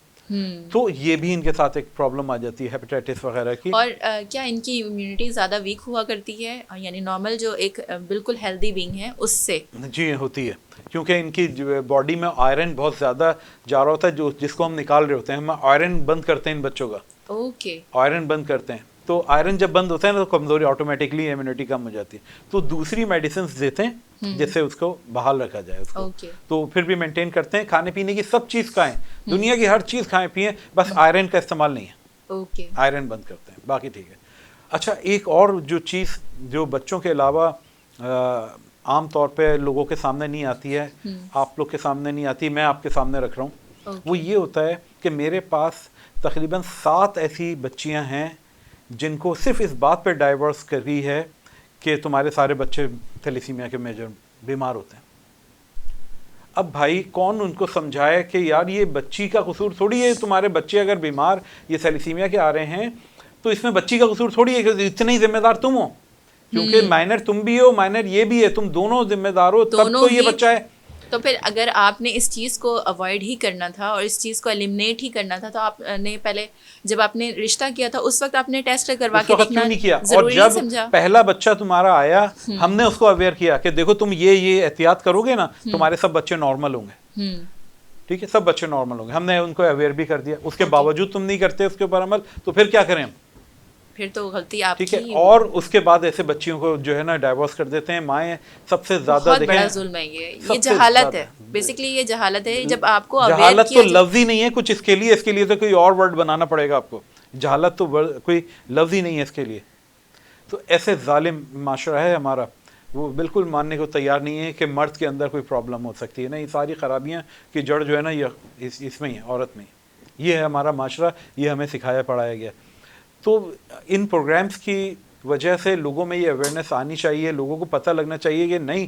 तो ये भी इनके साथ एक प्रॉब्लम आ जाती है हेपेटाइटिस वगैरह की। और क्या इनकी इम्यूनिटी ज़्यादा वीक हुआ करती है, यानी नॉर्मल जो एक बिल्कुल हेल्दी बीइंग है उससे? जी होती है, क्योंकि इनकी बॉडी में आयरन बहुत ज़्यादा जा रहा होता है, जिसको हम निकाल रहे होते हैं, हम आयरन बंद करते हैं इन बच्चों का, ओके, आयरन बंद करते हैं, तो आयरन जब बंद होता है ना तो कमजोरी ऑटोमेटिकली इम्यूनिटी कम हो जाती है, तो दूसरी मेडिसिन देते हैं जिससे उसको बहाल रखा जाए उसको। तो फिर भी मेंटेन करते हैं, खाने पीने की सब चीज़ खाएं, दुनिया की हर चीज़ खाएं पिएं, बस आयरन का इस्तेमाल नहीं है, आयरन बंद करते हैं, बाकी ठीक है। अच्छा, एक और जो चीज़ जो बच्चों के अलावा आम तौर पे लोगों के सामने नहीं आती है, आप लोग के सामने नहीं आती, मैं आपके सामने रख रहा हूँ, वो ये होता है कि मेरे पास तकरीबन 7 ऐसी बच्चियाँ हैं जिनको सिर्फ इस बात पे डाइवर्स करी है कि तुम्हारे सारे बच्चे थैलेसीमिया के मेजर बीमार होते हैं। अब भाई कौन उनको समझाए कि यार ये बच्ची का कसूर थोड़ी है, तुम्हारे बच्चे अगर बीमार ये थैलेसीमिया के आ रहे हैं तो इसमें बच्ची का कसूर थोड़ी है कि इतने ही जिम्मेदार तुम हो, क्योंकि माइनर तुम भी हो, माइनर ये भी है, तुम दोनों जिम्मेदार हो, तब तो ये बच्चा है। तो फिर अगर आपने इस चीज़ को अवॉइड ही करना था और इस चीज़ को एलिमिनेट ही करना था, तो आपने पहले जब आपने रिश्ता किया था उस वक्त आपने टेस्ट करवा के देखना नहीं किया, और जब पहला बच्चा तुम्हारा आया हमने उसको अवेयर किया कि देखो तुम ये एहतियात करोगे ना तुम्हारे सब बच्चे नॉर्मल होंगे, ठीक है, सब बच्चे नॉर्मल होंगे, हमने उनको अवेयर भी कर दिया, उसके बावजूद तुम नहीं करते उसके ऊपर अमल, तो फिर क्या करें हम, फिर तो गलती आपकी, ठीक है। और उसके बाद ऐसे बच्चियों को जो है ना डाइवोर्स कर देते हैं माएँ, सबसे ज्यादा बहुत बड़ा जुल्म है ये जहालत है, बेसिकली ये जहालत है। जब आपको जहालत तो लफ्ज ही नहीं है कुछ इसके लिए तो कोई और वर्ड बनाना पड़ेगा आपको, जहालत तो कोई लफ्ज ही नहीं है इसके लिए। तो ऐसे जालिम माशरा है हमारा, वो बिल्कुल मानने को तैयार नहीं है कि मर्द के अंदर कोई प्रॉब्लम हो सकती है, नहीं, सारी खराबियाँ की जड़ जो है ना ये इसमें ही है, औरत में। ये है हमारा माशरा, ये हमें सिखाया पढ़ाया गया। तो इन प्रोग्राम्स की वजह से लोगों में ये अवेयरनेस आनी चाहिए, लोगों को पता लगना चाहिए कि नहीं,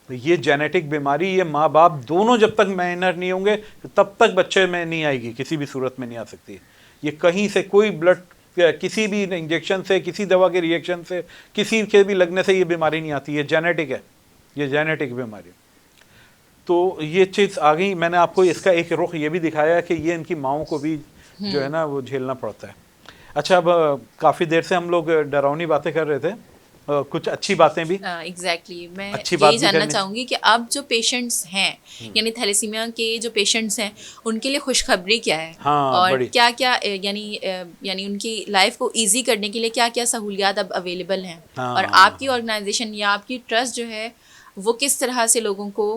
ये जेनेटिक बीमारी, ये माँ बाप दोनों जब तक माइनर नहीं होंगे तब तक बच्चे में नहीं आएगी, किसी भी सूरत में नहीं आ सकती। ये कहीं से कोई ब्लड, किसी भी इंजेक्शन से, किसी दवा के रिएक्शन से, किसी के भी लगने से ये बीमारी नहीं आती, ये जेनेटिक है, ये जेनेटिक बीमारी। तो ये चीज़ आ गई। मैंने आपको इसका एक रुख ये भी दिखाया कि ये इनकी माओं को भी जो है ना वो झेलना पड़ता है। अच्छा, अब काफ़ी देर से हम लोग डरावनी बातें कर रहे थे, कुछ अच्छी बातें भी। एग्जैक्टली मैं अच्छी बात यही भी जानना करनी चाहूँगी कि अब जो पेशेंट्स हैं यानी थैलेसीमिया के जो पेशेंट्स हैं उनके लिए खुशखबरी क्या है हाँ, और बड़ी। क्या क्या यानी उनकी लाइफ को इजी करने के लिए क्या क्या सहूलियात अब अवेलेबल हैं हाँ, और आपकी ऑर्गेनाइजेशन या आपकी ट्रस्ट जो है वो किस तरह से लोगों को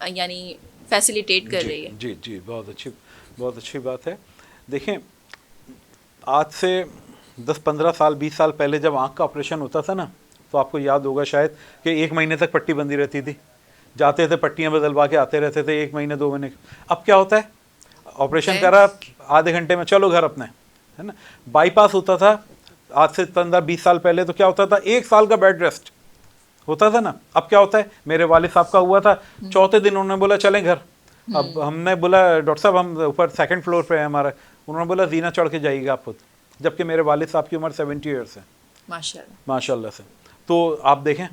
यानी फैसिलिटेट कर रही है। जी जी, बहुत अच्छी बात है। देखें, आज से 10-15 साल 20 साल पहले जब आँख का ऑपरेशन होता था ना, तो आपको याद होगा शायद कि 1 महीने तक पट्टी बंधी रहती थी, जाते थे पट्टियाँ बदलवा के आते रहते थे 1 महीने 2 महीने। अब क्या होता है, ऑपरेशन करा आधे घंटे में चलो घर अपने, है ना। बाईपास होता था आज से 15-20 साल पहले, तो क्या होता था 1 साल का बेड रेस्ट होता था ना। अब क्या होता है, मेरे वालिद साहब का हुआ था, चौथे दिन उन्होंने बोला चलें घर। अब हमने बोला डॉक्टर साहब हम ऊपर 2nd फ्लोर पे है हमारा, उन्होंने बोला जीना चढ़ के जाइएगा आप खुद, जबकि मेरे वालिद साहब की उम्र 70 ईयर्स है माशाल्लाह से। तो आप देखें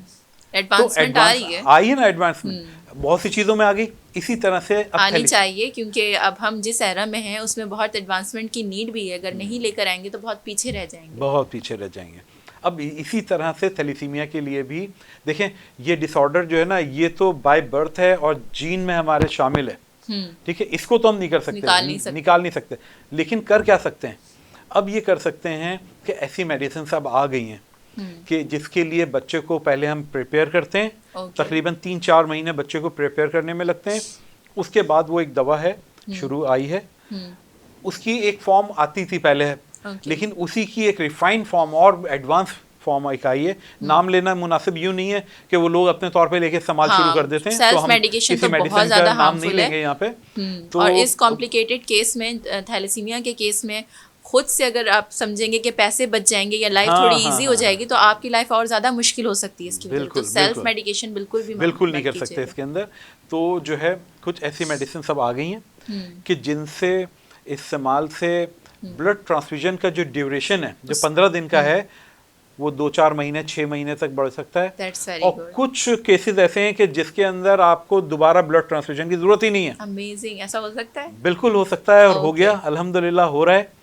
एडवांसमेंट आ रही है, आई है ना एडवांसमेंट, बहुत सी चीज़ों में आ गई। इसी तरह से अब आनी चाहिए क्योंकि अब हम जिस एरा में हैं उसमें बहुत एडवांसमेंट की नीड भी है। अगर नहीं लेकर आएंगे तो बहुत पीछे रह जाएंगे, बहुत पीछे रह जाएंगे। अब इसी तरह से थैलेसीमिया के लिए भी देखें, ये डिसऑर्डर जो है ना, ये तो बाय बर्थ है और जीन में हमारे शामिल है, ठीक है। इसको तो हम नहीं कर सकते, निकाल नहीं सकते। लेकिन कर क्या सकते हैं, अब ये कर सकते हैं कि ऐसी मेडिसिन अब आ गई हैं कि जिसके लिए बच्चे को पहले हम प्रिपेयर करते हैं। तकरीबन 3-4 महीने बच्चे को प्रिपेयर करने में लगते हैं। उसके बाद वो एक दवा है शुरू आई है, उसकी एक फॉर्म आती थी पहले, लेकिन उसी की एक रिफाइंड फॉर्म और एडवांस फॉर्म एक आई है। नाम लेना मुनासिब यूं नहीं है कि वो लोग अपने तौर पे लेके इस्तेमाल शुरू कर देते हैं, तो हम मेडिकेशन किसी तो मेडिसिन का नाम नहीं लेंगे यहाँ पे। तो और इस कॉम्प्लिकेटेड केस में, थैलेसीमिया के केस में खुद से अगर आप समझेंगे कि पैसे बच जाएंगे या लाइफ थोड़ी इजी हो जाएगी, तो आपकी लाइफ और ज़्यादा मुश्किल हो सकती है इसकी वजह। तो सेल्फ मेडिकेशन बिल्कुल नहीं कर सकते इसके अंदर। तो जो है कुछ ऐसी मेडिसिन सब आ गई हैं कि जिनसे इस्तेमाल से ब्लड ट्रांसफ्यूजन का जो ड्यूरेशन है, जो 15 दिन का है, वो 2-4 महीने 6 महीने तक बढ़ सकता है। और कुछ केसेस ऐसे हैं कि जिसके अंदर आपको दोबारा ब्लड ट्रांसफ्यूजन की जरूरत ही नहीं है। अमेजिंग, ऐसा हो सकता है? बिल्कुल हो सकता है और हो गया, अल्हम्दुलिल्लाह हो रहा है।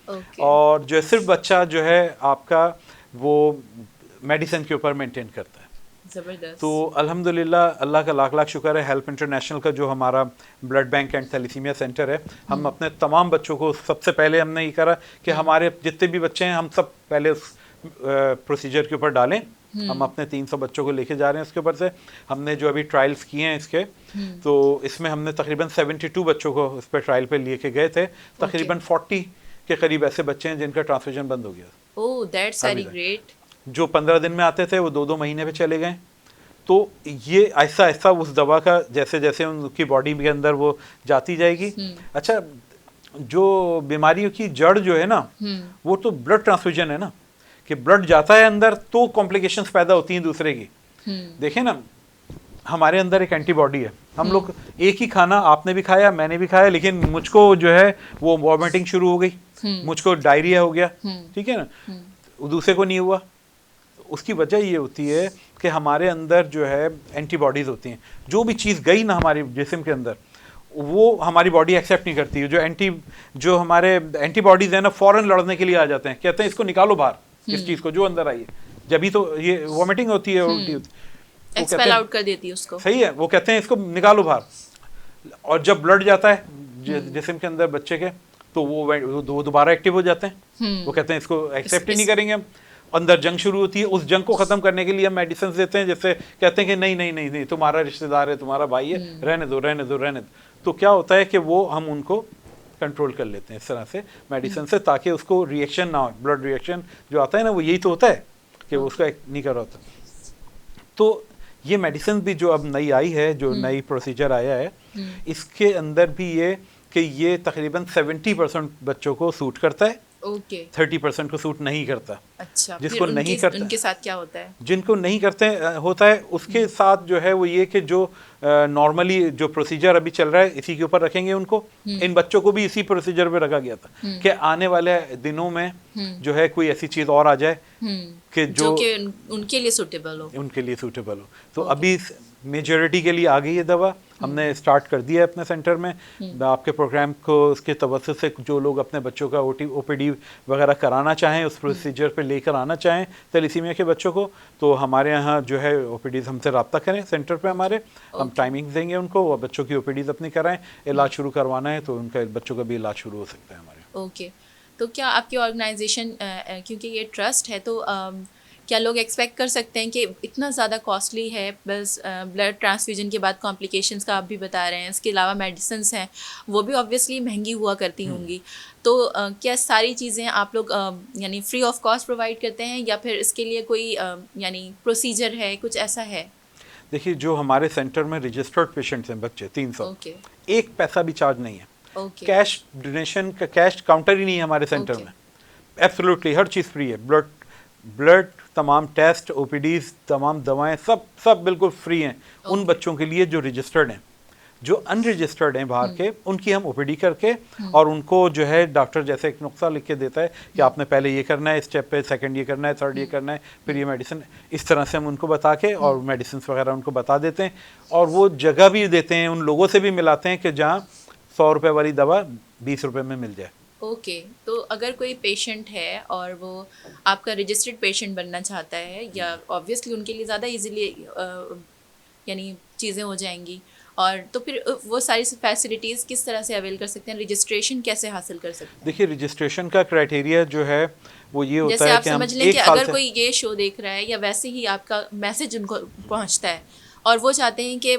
और जो सिर्फ बच्चा जो है आपका वो मेडिसिन के ऊपर मेंटेन करता है। ज़बरदस्त। तो अल्हम्दुलिल्लाह, अल्लाह का लाख लाख शुक्र है, हेल्प इंटरनेशनल का जो हमारा blood bank and thalassemia centre है, हम अपने तमाम बच्चों को सबसे पहले हमने ये करा कि हमारे जितने भी बच्चे हैं हम सब पहले उस प्रोसीजर के ऊपर डालें। हम अपने 300 बच्चों को लेके जा रहे हैं उसके ऊपर से। हमने जो अभी ट्रायल्स किए हैं इसके, तो इसमें हमने तकरीबन 72 बच्चों को इस पर ट्रायल पे लेके गए थे। तकरीबन 40 के करीब ऐसे बच्चे हैं जिनका ट्रांसफ्यूजन बंद हो गया। ओह, दैट्स वेरी ग्रेट। जो 15 दिन में आते थे वो 2-2 महीने पे चले गए। तो ये ऐसा ऐसा उस दवा का जैसे जैसे उनकी बॉडी के अंदर वो जाती जाएगी। अच्छा, जो बीमारियों की जड़ जो है ना, वो तो ब्लड ट्रांसफ्यूजन है ना, कि ब्लड जाता है अंदर तो कॉम्प्लिकेशंस पैदा होती हैं दूसरे की। देखें ना, हमारे अंदर एक एंटीबॉडी है, हम लोग एक ही खाना, आपने भी खाया मैंने भी खाया, लेकिन मुझको जो है वो वॉमिटिंग शुरू हो गई, मुझको डायरिया हो गया, ठीक है ना, दूसरे को नहीं हुआ। उसकी वजह ये होती है कि हमारे अंदर जो है एंटीबॉडीज़ होती हैं। जो भी चीज़ गई ना हमारे जिस्म के अंदर, वो हमारी बॉडी एक्सेप्ट नहीं करती है। जो हमारे एंटीबॉडीज़ हैं ना, फ़ौरन लड़ने के लिए आ जाते हैं, कहते हैं इसको निकालो बाहर, इस चीज़ को जो अंदर आई है। जब ही तो ये वॉमिटिंग होती है, उल्टी होती है, एक्सपेल आउट कर देती है उसको। सही है, वो कहते हैं इसको निकालो बाहर। और जब ब्लड जाता है जिस्म के अंदर बच्चे के, तो वो दोबारा एक्टिव हो जाते हैं। वो कहते हैं इसको एक्सेप्ट ही नहीं करेंगे हम। अंदर जंग शुरू होती है, उस जंग को ख़त्म करने के लिए हम मेडिसिन देते हैं, जैसे कहते हैं कि नहीं नहीं नहीं नहीं, तुम्हारा रिश्तेदार है, तुम्हारा भाई है, रहने दो रहने दो रहने दो। तो क्या होता है कि वो हम उनको कंट्रोल कर लेते हैं इस तरह से मेडिसिन से, ताकि उसको रिएक्शन ना हो। ब्लड रिएक्शन जो आता है ना, वो यही तो होता है कि वो उसका नहीं कर रहा होता। तो ये मेडिसिन भी जो अब नई आई है, जो नई प्रोसीजर आया है, इसके अंदर भी ये कि ये तकरीबन 70% बच्चों को सूट करता है, 30% को सूट नहीं करता। अच्छा, जिसको नहीं करता, उनके साथ क्या होता है? जिनको नहीं करते होता है, उसके साथ जो है वो ये कि जो नॉर्मली जो प्रोसीजर अभी चल रहा है इसी के ऊपर रखेंगे उनको। इन बच्चों को भी इसी प्रोसीजर पे रखा गया था कि आने वाले दिनों में जो है कोई ऐसी चीज़ और आ जाए कि जो उनके लिए सूटेबल हो, तो अभी मेजॉरिटी के लिए आ गई है दवा। हमने स्टार्ट कर दिया है अपने सेंटर में। आपके प्रोग्राम को उसके तवज्जुह से जो लोग अपने बच्चों का ओपीडी वगैरह कराना चाहें, उस प्रोसीजर पे लेकर आना चाहें थैलेसीमिया के बच्चों को, तो हमारे यहाँ जो है ओपीडीज हमसे रब्ता करें सेंटर पे हमारे, हम टाइमिंग देंगे उनको और बच्चों की ओपीडीज अपनी कराएं। इलाज शुरू करवाना है तो उनका बच्चों का भी इलाज शुरू हो सकता है हमारे। ओके, तो क्या आपकी ऑर्गेनाइजेशन, क्योंकि ये ट्रस्ट है, तो क्या लोग एक्सपेक्ट कर सकते हैं कि इतना ज़्यादा कॉस्टली है, बस ब्लड ट्रांसफ्यूजन के बाद कॉम्प्लिकेशंस का आप भी बता रहे हैं, इसके अलावा मेडिसिन्स हैं वो भी ऑब्वियसली महंगी हुआ करती होंगी, तो क्या सारी चीज़ें आप लोग यानी फ्री ऑफ कॉस्ट प्रोवाइड करते हैं या फिर इसके लिए कोई यानी प्रोसीजर है, कुछ ऐसा है? देखिए, जो हमारे सेंटर में रजिस्टर्ड पेशेंट्स हैं बच्चे 300, एक पैसा भी चार्ज नहीं है। कैश डोनेशन का कैश काउंटर ही नहीं है हमारे सेंटर में। एब्सोल्युटली हर चीज़ फ्री है। ब्लड तमाम टेस्ट, ओपीडीज, तमाम दवाएं सब बिल्कुल फ्री हैं उन बच्चों के लिए जो रजिस्टर्ड हैं। जो अनरजिस्टर्ड हैं बाहर के, उनकी हम ओपीडी करके और उनको जो है डॉक्टर जैसे एक नुस्खा लिख के देता है कि आपने पहले ये करना है, स्टेप पे सेकंड ये करना है, थर्ड ये करना है, फिर ये मेडिसिन, इस तरह से हम उनको बता के और मेडिसिन वगैरह उनको बता देते हैं। और वो जगह भी देते हैं, उन लोगों से भी मिलाते हैं कि जहाँ 100 रुपये वाली दवा 20 रुपये में मिल जाए। ओके, तो अगर कोई पेशेंट है और वो आपका रजिस्टर्ड पेशेंट बनना चाहता है, या ऑब्वियसली उनके लिए ज़्यादा इजीली यानी चीज़ें हो जाएंगी, और तो फिर वो सारी फैसिलिटीज़ किस तरह से अवेल कर सकते हैं, रजिस्ट्रेशन कैसे हासिल कर सकते हैं? देखिए, रजिस्ट्रेशन का क्राइटेरिया जो है वो ये होता जैसे है आप कि हम समझ लें कि अगर कोई ये शो देख रहा है या वैसे ही आपका मैसेज उनको पहुंचता है और वो चाहते हैं कि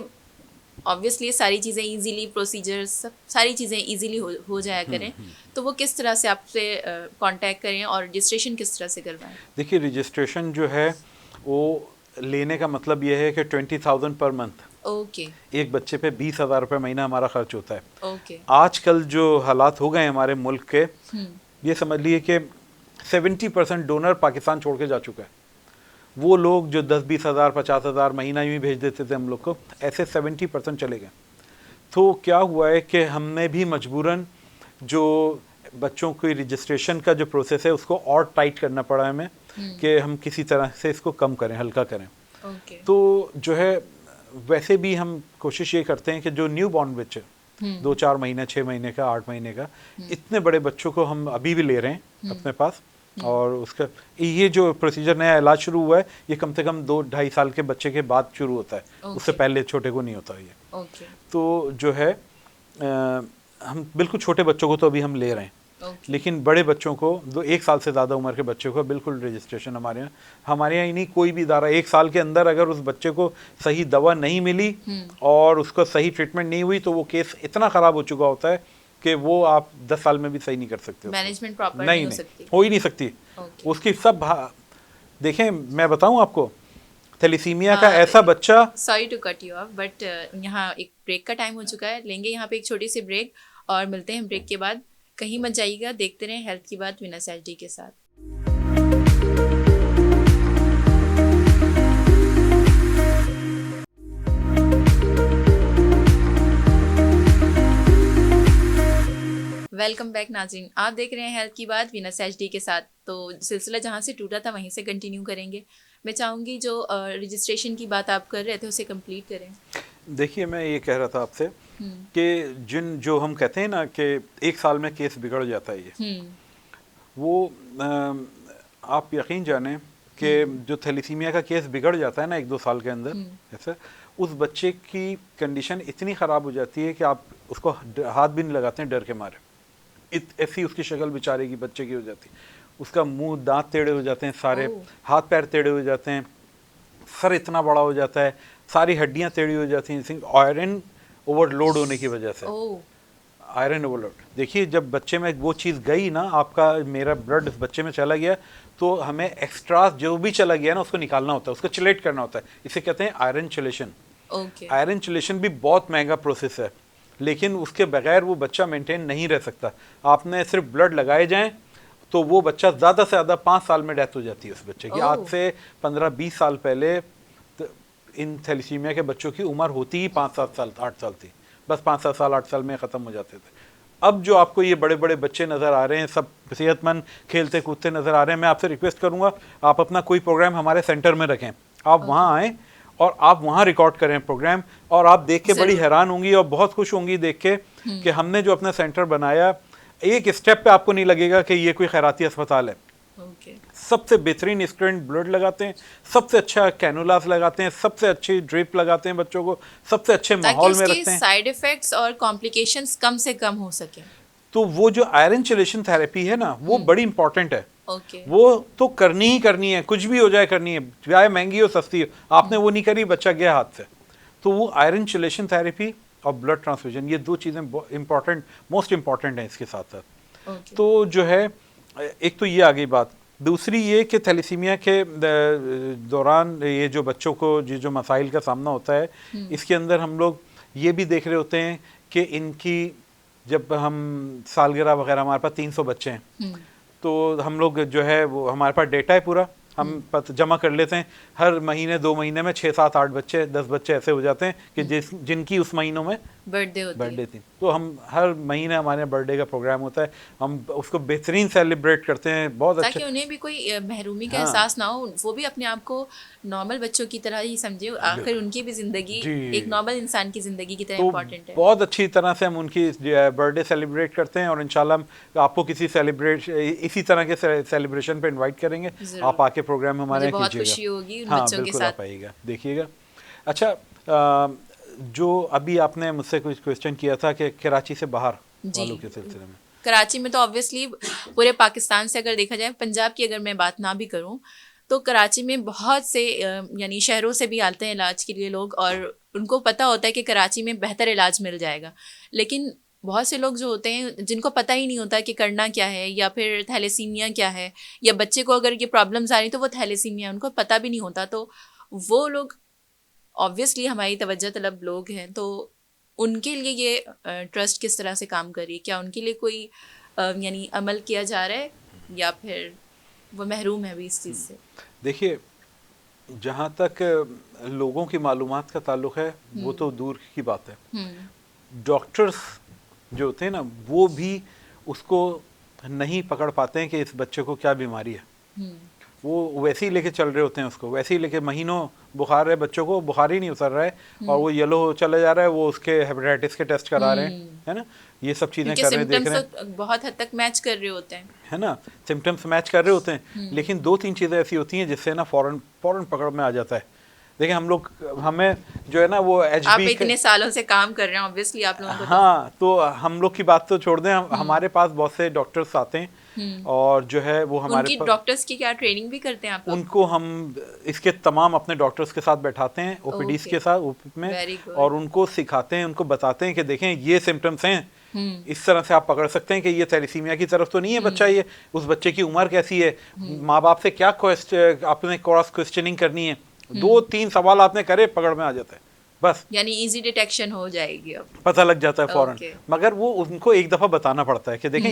ऑब्वियसली सारी चीज़ें इजीली, प्रोसीजर्स सब सारी चीज़ें इजीली हो जाया करें, तो वो किस तरह से आपसे कांटेक्ट करें और रजिस्ट्रेशन किस तरह से करवाएं? देखिए, रजिस्ट्रेशन जो है वो लेने का मतलब ये है कि 20,000 पर मंथ। ओके। एक बच्चे पे 20,000 रुपये महीना हमारा खर्च होता है। ओके। आजकल जो हालात हो गए हमारे मुल्क के, ये समझ लिए कि 70% डोनर पाकिस्तान छोड़ के जा चुका है। वो लोग जो 10-20 हज़ार 50,000 महीना यूँ भेज देते थे हम लोग को, ऐसे 70% चले गए। तो क्या हुआ है कि हमने भी मजबूरन जो बच्चों की रजिस्ट्रेशन का जो प्रोसेस है उसको और टाइट करना पड़ा हमें कि हम किसी तरह से इसको कम करें, हल्का करें। तो जो है वैसे भी हम कोशिश ये करते हैं कि जो न्यू बॉर्न बच्चे 2-4 महीने, 6 महीने का, 8 महीने का, इतने बड़े बच्चों को हम अभी भी ले रहे हैं अपने पास। और उसका ये जो प्रोसीजर नया इलाज शुरू हुआ है, ये कम से कम 2-2.5 साल के बच्चे के बाद शुरू होता है। उससे पहले छोटे को नहीं होता ये। तो जो है हम बिल्कुल छोटे बच्चों को तो अभी हम ले रहे हैं, लेकिन बड़े बच्चों को, 1 साल से ज़्यादा उम्र के बच्चों को बिल्कुल रजिस्ट्रेशन हमारे यहाँ ही नहीं, कोई भी इदारा 1 साल के अंदर अगर उस बच्चे को सही दवा नहीं मिली और उसको सही ट्रीटमेंट नहीं हुई तो वो केस इतना ख़राब हो चुका होता है कि वो आप 10 साल में भी सही नहीं कर सकते। मैनेजमेंट प्रॉपर नहीं हो सकती, हो ही नहीं सकती। उसकी सब देखें, मैं बताऊं आपको, थैलेसीमिया का ऐसा बच्चा, sorry to cut you off, but यहाँ एक ब्रेक का टाइम हो चुका है, लेंगे यहाँ पे एक छोटी सी ब्रेक और मिलते हैं ब्रेक के बाद। कहीं मत जाइएगा, देखते रहें हेल्थ की बात वीनस एचडी के साथ। वेलकम बैक नाज़रीन, आप देख रहे हैं हेल्थ की बात वीनस एचडी के साथ। तो सिलसिला जहाँ से टूटा था वहीं से कंटिन्यू करेंगे। मैं चाहूँगी जो रजिस्ट्रेशन की बात आप कर रहे थे उसे कंप्लीट करें। देखिए, मैं ये कह रहा था आपसे कि जो हम कहते हैं ना कि 1 साल में केस बिगड़ जाता है, ये वो आप यकीन जाने कि जो थैलेसीमिया का केस बिगड़ जाता है ना 1-2 साल के अंदर, ऐसा उस बच्चे की कंडीशन इतनी ख़राब हो जाती है कि आप उसको हाथ भी नहीं लगाते हैं डर के मारे। ऐसी उसकी शक्ल बेचारे की बच्चे की हो जाती है। उसका मुंह, दांत टेढ़े हो जाते हैं सारे, हाथ पैर टेढ़े हो जाते हैं, सर इतना बड़ा हो जाता है, सारी हड्डियां टेढ़ी हो जाती हैं, आयरन ओवरलोड होने की वजह से। आयरन ओवरलोड, देखिए जब बच्चे में वो चीज़ गई ना, आपका मेरा ब्लड बच्चे में चला गया, तो हमें एक्स्ट्रा जो भी चला गया ना उसको निकालना होता है, उसको चिलेट करना होता है। इसे कहते हैं आयरन चिलेशन। आयरन चिलेशन भी बहुत महंगा प्रोसेस है, लेकिन उसके बगैर वो बच्चा मेंटेन नहीं रह सकता। आपने सिर्फ ब्लड लगाए जाएं तो वो बच्चा ज़्यादा से ज़्यादा 5 साल में डेथ हो जाती है उस बच्चे की। आज से 15-20 साल पहले इन थैलेसीमिया के बच्चों की उम्र होती ही 5-7 साल 8 साल थी, बस 5-7 साल 8 साल में ख़त्म हो जाते थे। अब जो आपको ये बड़े बड़े बच्चे नज़र आ रहे हैं, सब सेहतमंद खेलते कूदते नज़र आ रहे हैं, मैं आपसे रिक्वेस्ट करूँगा आप अपना कोई प्रोग्राम हमारे सेंटर में रखें, आप वहाँ आएँ और आप वहाँ रिकॉर्ड करें प्रोग्राम, और आप देख के बड़ी हैरान होंगी और बहुत खुश होंगी देख के कि हमने जो अपना सेंटर बनाया, एक स्टेप पे आपको नहीं लगेगा कि ये कोई खैराती अस्पताल है। सबसे बेहतरीन स्क्रीन ब्लड लगाते हैं, सबसे अच्छा कैनुलास लगाते हैं, सबसे अच्छी ड्रिप लगाते हैं बच्चों को, सबसे अच्छे माहौल में रखते हैं, साइड इफेक्ट्स और कॉम्प्लिकेशंस कम से कम हो सके। तो वो जो आयरन चिलेशन थेरेपी है ना, वो बड़ी इंपॉर्टेंट है। वो तो करनी ही करनी है, कुछ भी हो जाए करनी है, चाहे महंगी हो सस्ती हो। आपने वो नहीं करी, बच्चा गया हाथ से। तो वो आयरन चिलेशन थेरेपी और ब्लड ट्रांसफ्यूजन, ये दो चीज़ें इंपॉर्टेंट, मोस्ट इंपॉर्टेंट हैं इसके साथ साथ। तो जो है एक तो ये आ गई बात। दूसरी ये कि थैलेसीमिया के दौरान ये जो बच्चों को जो मसाइल का सामना होता है, इसके अंदर हम लोग ये भी देख रहे होते हैं कि इनकी, जब हम सालगिरह वगैरह, हमारे पास 300 बच्चे हैं, तो हम लोग जो है वो हमारे पास डेटा है पूरा, हम जमा कर लेते हैं। हर महीने 2 महीने में 6, 7, 8 बच्चे, 10 बच्चे ऐसे हो जाते हैं कि जिनकी उस महीनों में बर्थडे थी। तो हम हर महीने हमारे बर्थडे का प्रोग्राम होता है, हम उसको बेहतरीन सेलिब्रेट करते हैं, बहुत ताकि उन्हें भी कोई महरूमी का एहसास ना हो, वो भी अपने आप को नॉर्मल बच्चों की तरह ही समझे। आखिर उनकी भी जिंदगी एक नॉर्मल इंसान की जिंदगी की तरह इम्पोर्टेंट है। बहुत अच्छी तरह से हम उनकी बर्थडे सेलिब्रेट करते हैं, और इंशाल्लाह आपको किसी इसी तरह के सेलिब्रेशन पे इनवाइट करेंगे, आप आके प्रोग्राम हमारे बहुत खुशी होगी उन बच्चों के साथ। आइएगा, देखिएगा। अच्छा, जो अभी आपने मुझसे कुछ क्वेश्चन किया था कि कराची से बाहर वालों के सिलसिले में, कराची में तो ऑब्वियसली पूरे पाकिस्तान से अगर देखा जाए, पंजाब की अगर मैं बात ना भी करूं, तो कराची में बहुत से यानी शहरों से भी आते हैं इलाज के लिए लोग, और उनको पता होता है कि कराची में बेहतर इलाज मिल जाएगा। लेकिन बहुत से लोग जो होते हैं जिनको पता ही नहीं होता कि करना क्या है, या फिर थैलेसीमिया क्या है, या बच्चे को अगर ये प्रॉब्लम्स आ रही तो वो थैलेसीमिया, उनको पता भी नहीं होता। तो वो लोग ऑब्वियसली हमारी तवज्जो तलब लोग हैं, तो उनके लिए ये ट्रस्ट किस तरह से काम कर रही है? क्या उनके लिए कोई यानी अमल किया जा रहा है, या फिर वो महरूम है अभी इस चीज़ से? देखिए, जहाँ तक लोगों की मालूमात का ताल्लुक है, वो तो दूर की बात है। डॉक्टर्स जो होते हैं ना, वो भी उसको नहीं पकड़ पाते हैं कि इस बच्चे को क्या बीमारी है। वो वैसे ही लेके चल रहे होते हैं उसको, वैसे ही लेके, महीनों बुखार है बच्चों को, बुखार ही नहीं उतर रहा है, और वो येलो चला जा रहा है, वो उसके हेपेटाइटिस के टेस्ट करा रहे हैं, है ना, ये सब चीज़ें कर रहे हैं, देख रहे हैं, बहुत हद तक मैच कर रहे होते हैं, है ना, सिम्टम्स मैच कर रहे होते हैं। लेकिन 2-3 चीज़ें ऐसी होती हैं जिससे ना फ़ौरन पकड़ में आ जाता है। देखिए, हमें जो है ना वो HB, आप इतने सालों से काम कर रहे हैं, ऑब्वियसली आप लोगों को हाँ, तो हम लोग की बात तो छोड़ दें, हमारे पास बहुत से डॉक्टर्स आते हैं, और जो है वो हमारे डॉक्टर्स की क्या ट्रेनिंग भी करते हैं आप लोग? उनको हम इसके तमाम अपने डॉक्टर्स के साथ बैठाते हैं, OPDs के साथ में, और उनको सिखाते हैं, उनको बताते हैं कि देखें ये सिम्टम्स हैं, इस तरह से आप पकड़ सकते हैं कि ये थैलेसीमिया की तरफ तो नहीं है बच्चा, ये उस बच्चे की उम्र कैसी है, माँ बाप से क्या आपने क्रॉस क्वेश्चनिंग करनी है, 2-3 सवाल आपने करे, पकड़ में आ जाता है, बस, यानी इजी डिटेक्शन हो जाएगी, अब पता लग जाता है फौरन। मगर वो उनको एक दफ़ा बताना पड़ता है कि देखें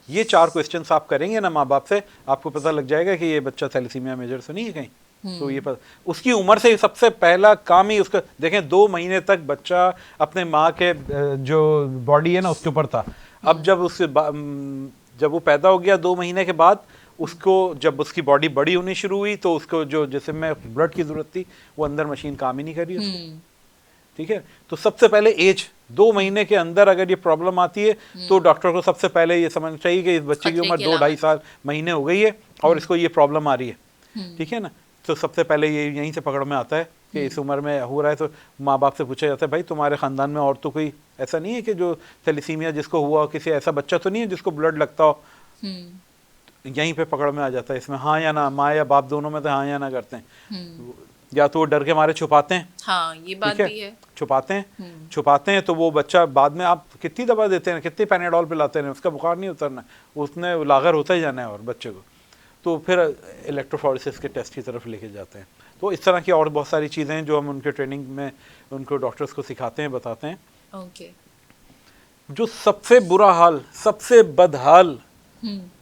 ये 4 क्वेश्चंस आप करेंगे ना माँ बाप से, आपको पता लग जाएगा कि ये बच्चा थैलेसीमिया मेजर से नहीं है कहीं। तो ये उसकी उम्र से सबसे पहला काम ही उसका, देखें 2 महीने तक बच्चा अपने माँ के जो बॉडी है ना उसके ऊपर था। अब जब वो पैदा हो गया 2 महीने के बाद, उसको जब उसकी बॉडी बड़ी होनी शुरू हुई, तो उसको जो जिसम में ब्लड की जरूरत थी, वो अंदर मशीन काम ही नहीं कर रही उसको, ठीक है। तो सबसे पहले एज 2 महीने के अंदर अगर ये प्रॉब्लम आती है, तो डॉक्टर को सबसे पहले ये समझना चाहिए कि इस बच्चे की उम्र 2-2.5 महीने हो गई है और इसको ये प्रॉब्लम आ रही है, ठीक है ना। तो सबसे पहले ये यहीं से पकड़ में आता है कि इस उम्र में हो रहा है। तो माँ बाप से पूछा जाता है, भाई तुम्हारे ख़ानदान में और तो कोई ऐसा नहीं है कि जो थैलेसीमिया जिसको हुआ, किसी ऐसा बच्चा तो नहीं है जिसको ब्लड लगता हो? यहीं पे पकड़ में आ जाता है इसमें, हाँ या ना, माँ या बाप दोनों में तो हाँ या ना करते हैं, या तो वो डर के मारे छुपाते हैं, हाँ ये बात भी है, छुपाते हैं तो वो बच्चा बाद में, आप कितनी दवा देते हैं, कितनी पैनाडोल पिलाते हैं, उसका बुखार नहीं उतरना, उसने लागर होता ही जाना है और बच्चे को, तो फिर इलेक्ट्रोफोरेसिस के टेस्ट की तरफ लेके जाते हैं। तो इस तरह की और बहुत सारी चीज़ें हैं जो हम उनके ट्रेनिंग में उनको डॉक्टर्स को सिखाते हैं, बताते हैं। ओके। जो सबसे बुरा हाल, सबसे बदहाल,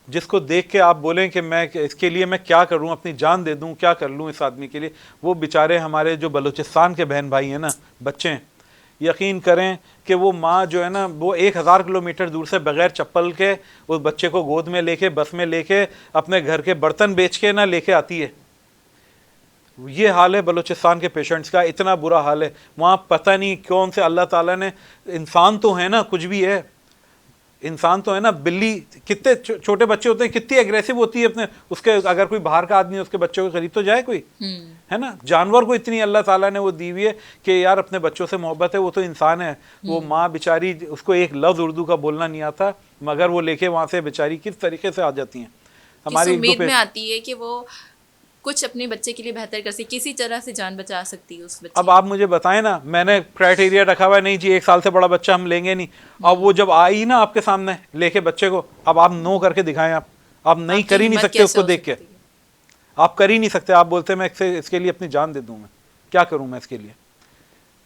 जिसको देख के आप बोलें कि मैं इसके लिए मैं क्या करूं, अपनी जान दे दूं, क्या कर लूं इस आदमी के लिए, वो बेचारे हमारे जो बलूचिस्तान के बहन भाई हैं ना, बच्चे हैं। यकीन करें कि वो माँ जो है ना, वो 1000 किलोमीटर दूर से बगैर चप्पल के उस बच्चे को गोद में लेके, बस में लेके, अपने घर के बर्तन बेच के ना लेके आती है। ये हाल है बलूचिस्तान के पेशेंट्स का, इतना बुरा हाल है वहाँ। पता नहीं कौन से अल्लाह ताला ने, इंसान तो है ना, कुछ भी है, इंसान तो है ना, बिल्ली कितने छोटे बच्चे होते हैं, कितनी एग्रेसिव होती है अपने, उसके अगर कोई बाहर का आदमी उसके बच्चों के करीब तो जाए कोई, है ना। जानवर को इतनी अल्लाह ताला ने वो दी हुई है कि यार अपने बच्चों से मोहब्बत है, वो तो इंसान है। वो माँ बेचारी, उसको एक लफ्ज़ उर्दू का बोलना नहीं आता, मगर वो लेके वहाँ से बेचारी किस तरीके से आ जाती हैं। हमारी उम्मीद में आती है कि वो कुछ अपने बच्चे के लिए बेहतर कर सकती, किसी तरह से जान बचा सकती है उस बच्चे। अब आप मुझे बताएं ना, मैंने क्राइटेरिया रखा हुआ है, नहीं जी 1 साल से बड़ा बच्चा हम लेंगे नहीं। अब वो जब आई ना आपके सामने लेके बच्चे को, अब आप नो करके दिखाएं, आप नहीं कर ही नहीं सकते उसको देख के, आप कर ही नहीं सकते। आप बोलते मैं इसके लिए अपनी जान दे दूं, मैं क्या करूं मैं इसके लिए।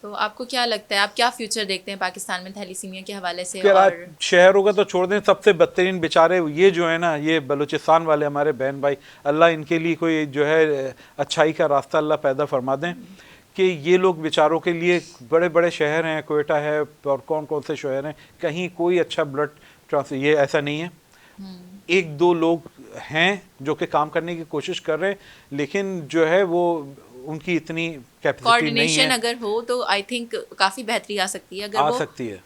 तो आपको क्या लगता है, आप क्या फ्यूचर देखते हैं पाकिस्तान में थैलीसीमिया के हवाले से? और शहरों का तो छोड़ दें, सबसे बदतरीन बेचारे ये जो है ना, ये बलूचिस्तान वाले हमारे बहन भाई, अल्लाह इनके लिए कोई जो है अच्छाई का रास्ता अल्लाह पैदा फरमा दें कि ये लोग बेचारों के लिए, बड़े बड़े शहर हैं, कोयटा है और कौन कौन से शहर हैं, कहीं कोई अच्छा ब्लड ट्रांसफर ये ऐसा नहीं है। 1-2 लोग हैं जो कि काम करने की कोशिश कर रहे हैं, लेकिन जो है वो उनकी इतनी कैपेसिटी नहीं है। कोऑर्डिनेशन अगर हो तो आई थिंक काफ़ी बेहतरी आ सकती है, अगर वो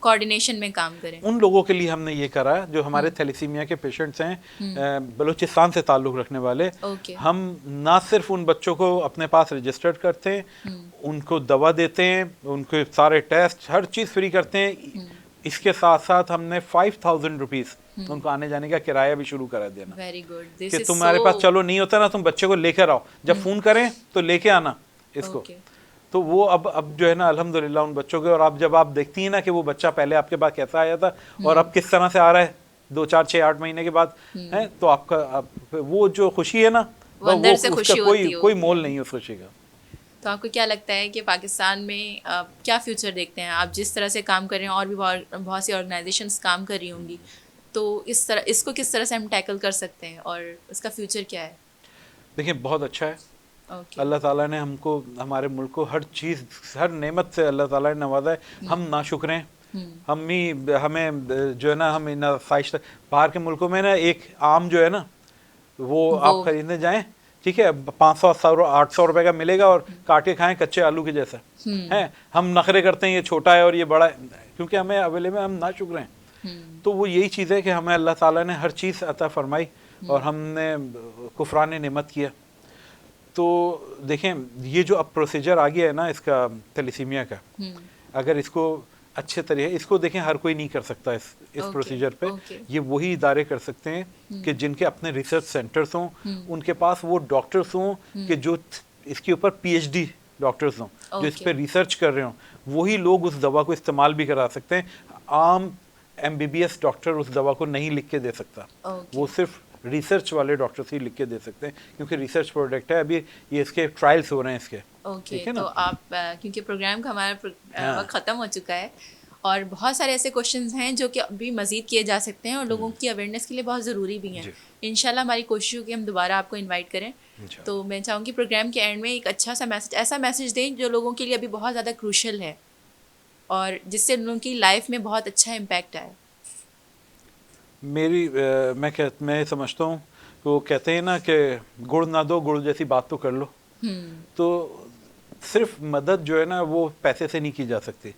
कोऑर्डिनेशन में काम करें। उन लोगों के लिए हमने ये करा जो हमारे थैलीसीमिया के पेशेंट्स हैं, बलूचिस्तान से ताल्लुक़ रखने वाले। हम ना सिर्फ उन बच्चों को अपने पास रजिस्टर्ड करते हैं, उनको दवा देते हैं, उनके सारे टेस्ट हर चीज़ फ्री करते हैं। इसके साथ साथ हमने 5,000 रुपीज़ उनको आने जाने का किराया भी शुरू करा देना। Very good. कि तुम्हारे पास चलो नहीं होता ना, तुम बच्चे को लेकर आओ, जब फ़ोन करें तो लेके आना इसको। तो वो अब जो है ना अल्हम्दुलिल्लाह उन बच्चों के, और अब जब आप देखती हैं ना कि वो बच्चा पहले आपके पास कैसा आया था और अब किस तरह से आ रहा है 2, 4, 6, 8 महीने के बाद, है तो आपका वो जो खुशी है ना, वो अंदर से खुशी होती है, कोई मोल नहीं है उस खुशी का। तो आपको क्या लगता है कि पाकिस्तान में क्या फ्यूचर देखते हैं आप? जिस तरह से काम कर रहे हैं और भी बहुत सी ऑर्गेनाइजेशंस काम कर रही होंगी, तो इसको किस तरह से हम टैकल कर सकते हैं और उसका फ्यूचर क्या है? देखिए बहुत अच्छा है। अल्लाह ताला ने हमको, हमारे मुल्क को हर चीज़, हर नेमत से अल्लाह ताला ने नवाजा है। हम नाशुक्र हैं। हमें जो है ना, हम इन ख्वाहिश, बाहर के मुल्कों में ना एक आम जो है ना वो आप खरीदने जाएं, ठीक है, 500-800 रुपए का मिलेगा और काट के खाएं कच्चे आलू के जैसा है। हम नखरे करते हैं ये छोटा है और ये बड़ा है, क्योंकि हमें अवेलेबल, हम नाशुक्र हैं। तो वो यही चीज़ है कि हमें अल्लाह ताला ने हर चीज़ अता फरमाई और हमने कुफरान नेमत किया। तो देखें ये जो अब प्रोसीजर आ गया है ना इसका थैलीसीमिया का, अगर इसको अच्छे तरीके, इसको देखें हर कोई नहीं कर सकता इस प्रोसीजर पे। ये वही इदारे कर सकते हैं कि जिनके अपने रिसर्च सेंटर्स हों, उनके पास वो डॉक्टर्स हों कि जो इसके ऊपर PhD डॉक्टर्स हों, जो इस पर रिसर्च कर रहे हों, वही लोग उस दवा को इस्तेमाल भी करा सकते हैं। आम MBBS डॉक्टर उस दवा को नहीं लिख के दे सकता, वो सिर्फ रिसर्च वाले डॉक्टर्स ही लिख के दे सकते हैं, क्योंकि रिसर्च प्रोडक्ट है, अभी ये इसके ट्रायल्स हो रहे हैं इसके। ठीक है ना? तो आप क्योंकि प्रोग्राम का हमारा वक्त ख़त्म हो चुका है और बहुत सारे ऐसे क्वेश्चंस हैं जो कि अभी मज़ीद किए जा सकते हैं और लोगों की अवेयरनेस के लिए बहुत ज़रूरी भी हैं। इंशाल्लाह हमारी कोशिश होगी हम दोबारा आपको इनवाइट करें। तो मैं चाहूँगी प्रोग्राम के एंड में एक अच्छा सा मैसेज, ऐसा मैसेज दें जो लोगों के लिए अभी बहुत ज़्यादा क्रूशल है और जिससे लोगों की लाइफ में बहुत अच्छा इम्पैक्ट आए। मैं समझता हूँ, वो कहते हैं ना कि गुड़ ना दो, गुड़ जैसी बात तो कर लो। तो सिर्फ मदद जो है ना वो पैसे से नहीं की जा सकती।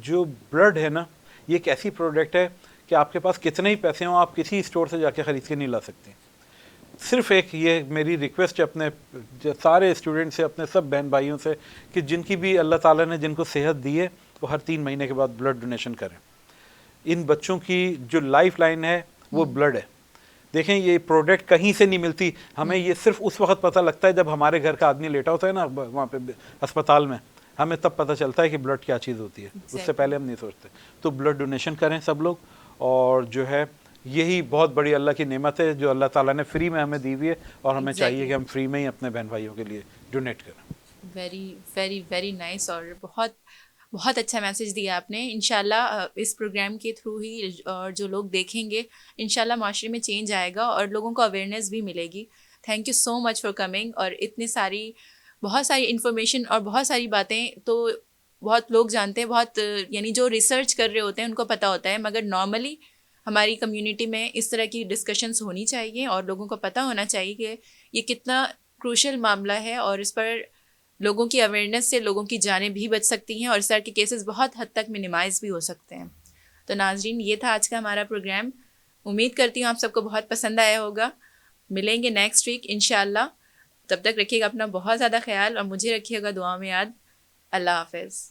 जो ब्लड है ना, ये एक ऐसी प्रोडक्ट है कि आपके पास कितने ही पैसे हों, आप किसी स्टोर से जाके ख़रीद के नहीं ला सकते। सिर्फ एक ये मेरी रिक्वेस्ट है अपने सारे स्टूडेंट से, अपने सब बहन भाइयों से, कि जिनकी भी अल्लाह ताला ने जिनको सेहत दी है वो हर 3 महीने के बाद ब्लड डोनेशन करें। इन बच्चों की जो लाइफ लाइन है वो ब्लड है। देखें ये प्रोडक्ट कहीं से नहीं मिलती, हमें ये सिर्फ उस वक्त पता लगता है जब हमारे घर का आदमी लेटा होता है ना वहाँ पे अस्पताल में, हमें तब पता चलता है कि ब्लड क्या चीज़ होती है। उससे पहले हम नहीं सोचते। तो ब्लड डोनेशन करें सब लोग, और जो है यही बहुत बड़ी अल्लाह की नेमत है जो अल्लाह ताला ने फ्री में हमें दी हुई है, और हमें चाहिए कि हम फ्री में ही अपने बहन भाइयों के लिए डोनेट करें। वेरी वेरी वेरी नाइस, और बहुत बहुत अच्छा मैसेज दिया आपने। इंशाल्लाह इस प्रोग्राम के थ्रू ही जो लोग देखेंगे, इंशाल्लाह माशरे में चेंज आएगा और लोगों को अवेयरनेस भी मिलेगी। Thank you so much for coming, और इतनी सारी बहुत सारी इन्फॉर्मेशन और बहुत सारी बातें तो बहुत लोग जानते हैं, बहुत यानी जो रिसर्च कर रहे होते हैं उनको पता होता है, मगर नॉर्मली हमारी कम्युनिटी में इस तरह की डिस्कशंस होनी चाहिए और लोगों को पता होना चाहिए कि ये कितना क्रूशल मामला है और इस पर लोगों की अवेयरनेस से लोगों की जानें भी बच सकती हैं और इस तरह के केसेस बहुत हद तक मिनिमाइज़ भी हो सकते हैं। तो नाजरीन, ये था आज का हमारा प्रोग्राम। उम्मीद करती हूँ आप सबको बहुत पसंद आया होगा। मिलेंगे नेक्स्ट वीक इंशाल्लाह। तब तक रखिएगा अपना बहुत ज़्यादा ख्याल और मुझे रखिएगा दुआ में याद। अल्लाह हाफ़िज़।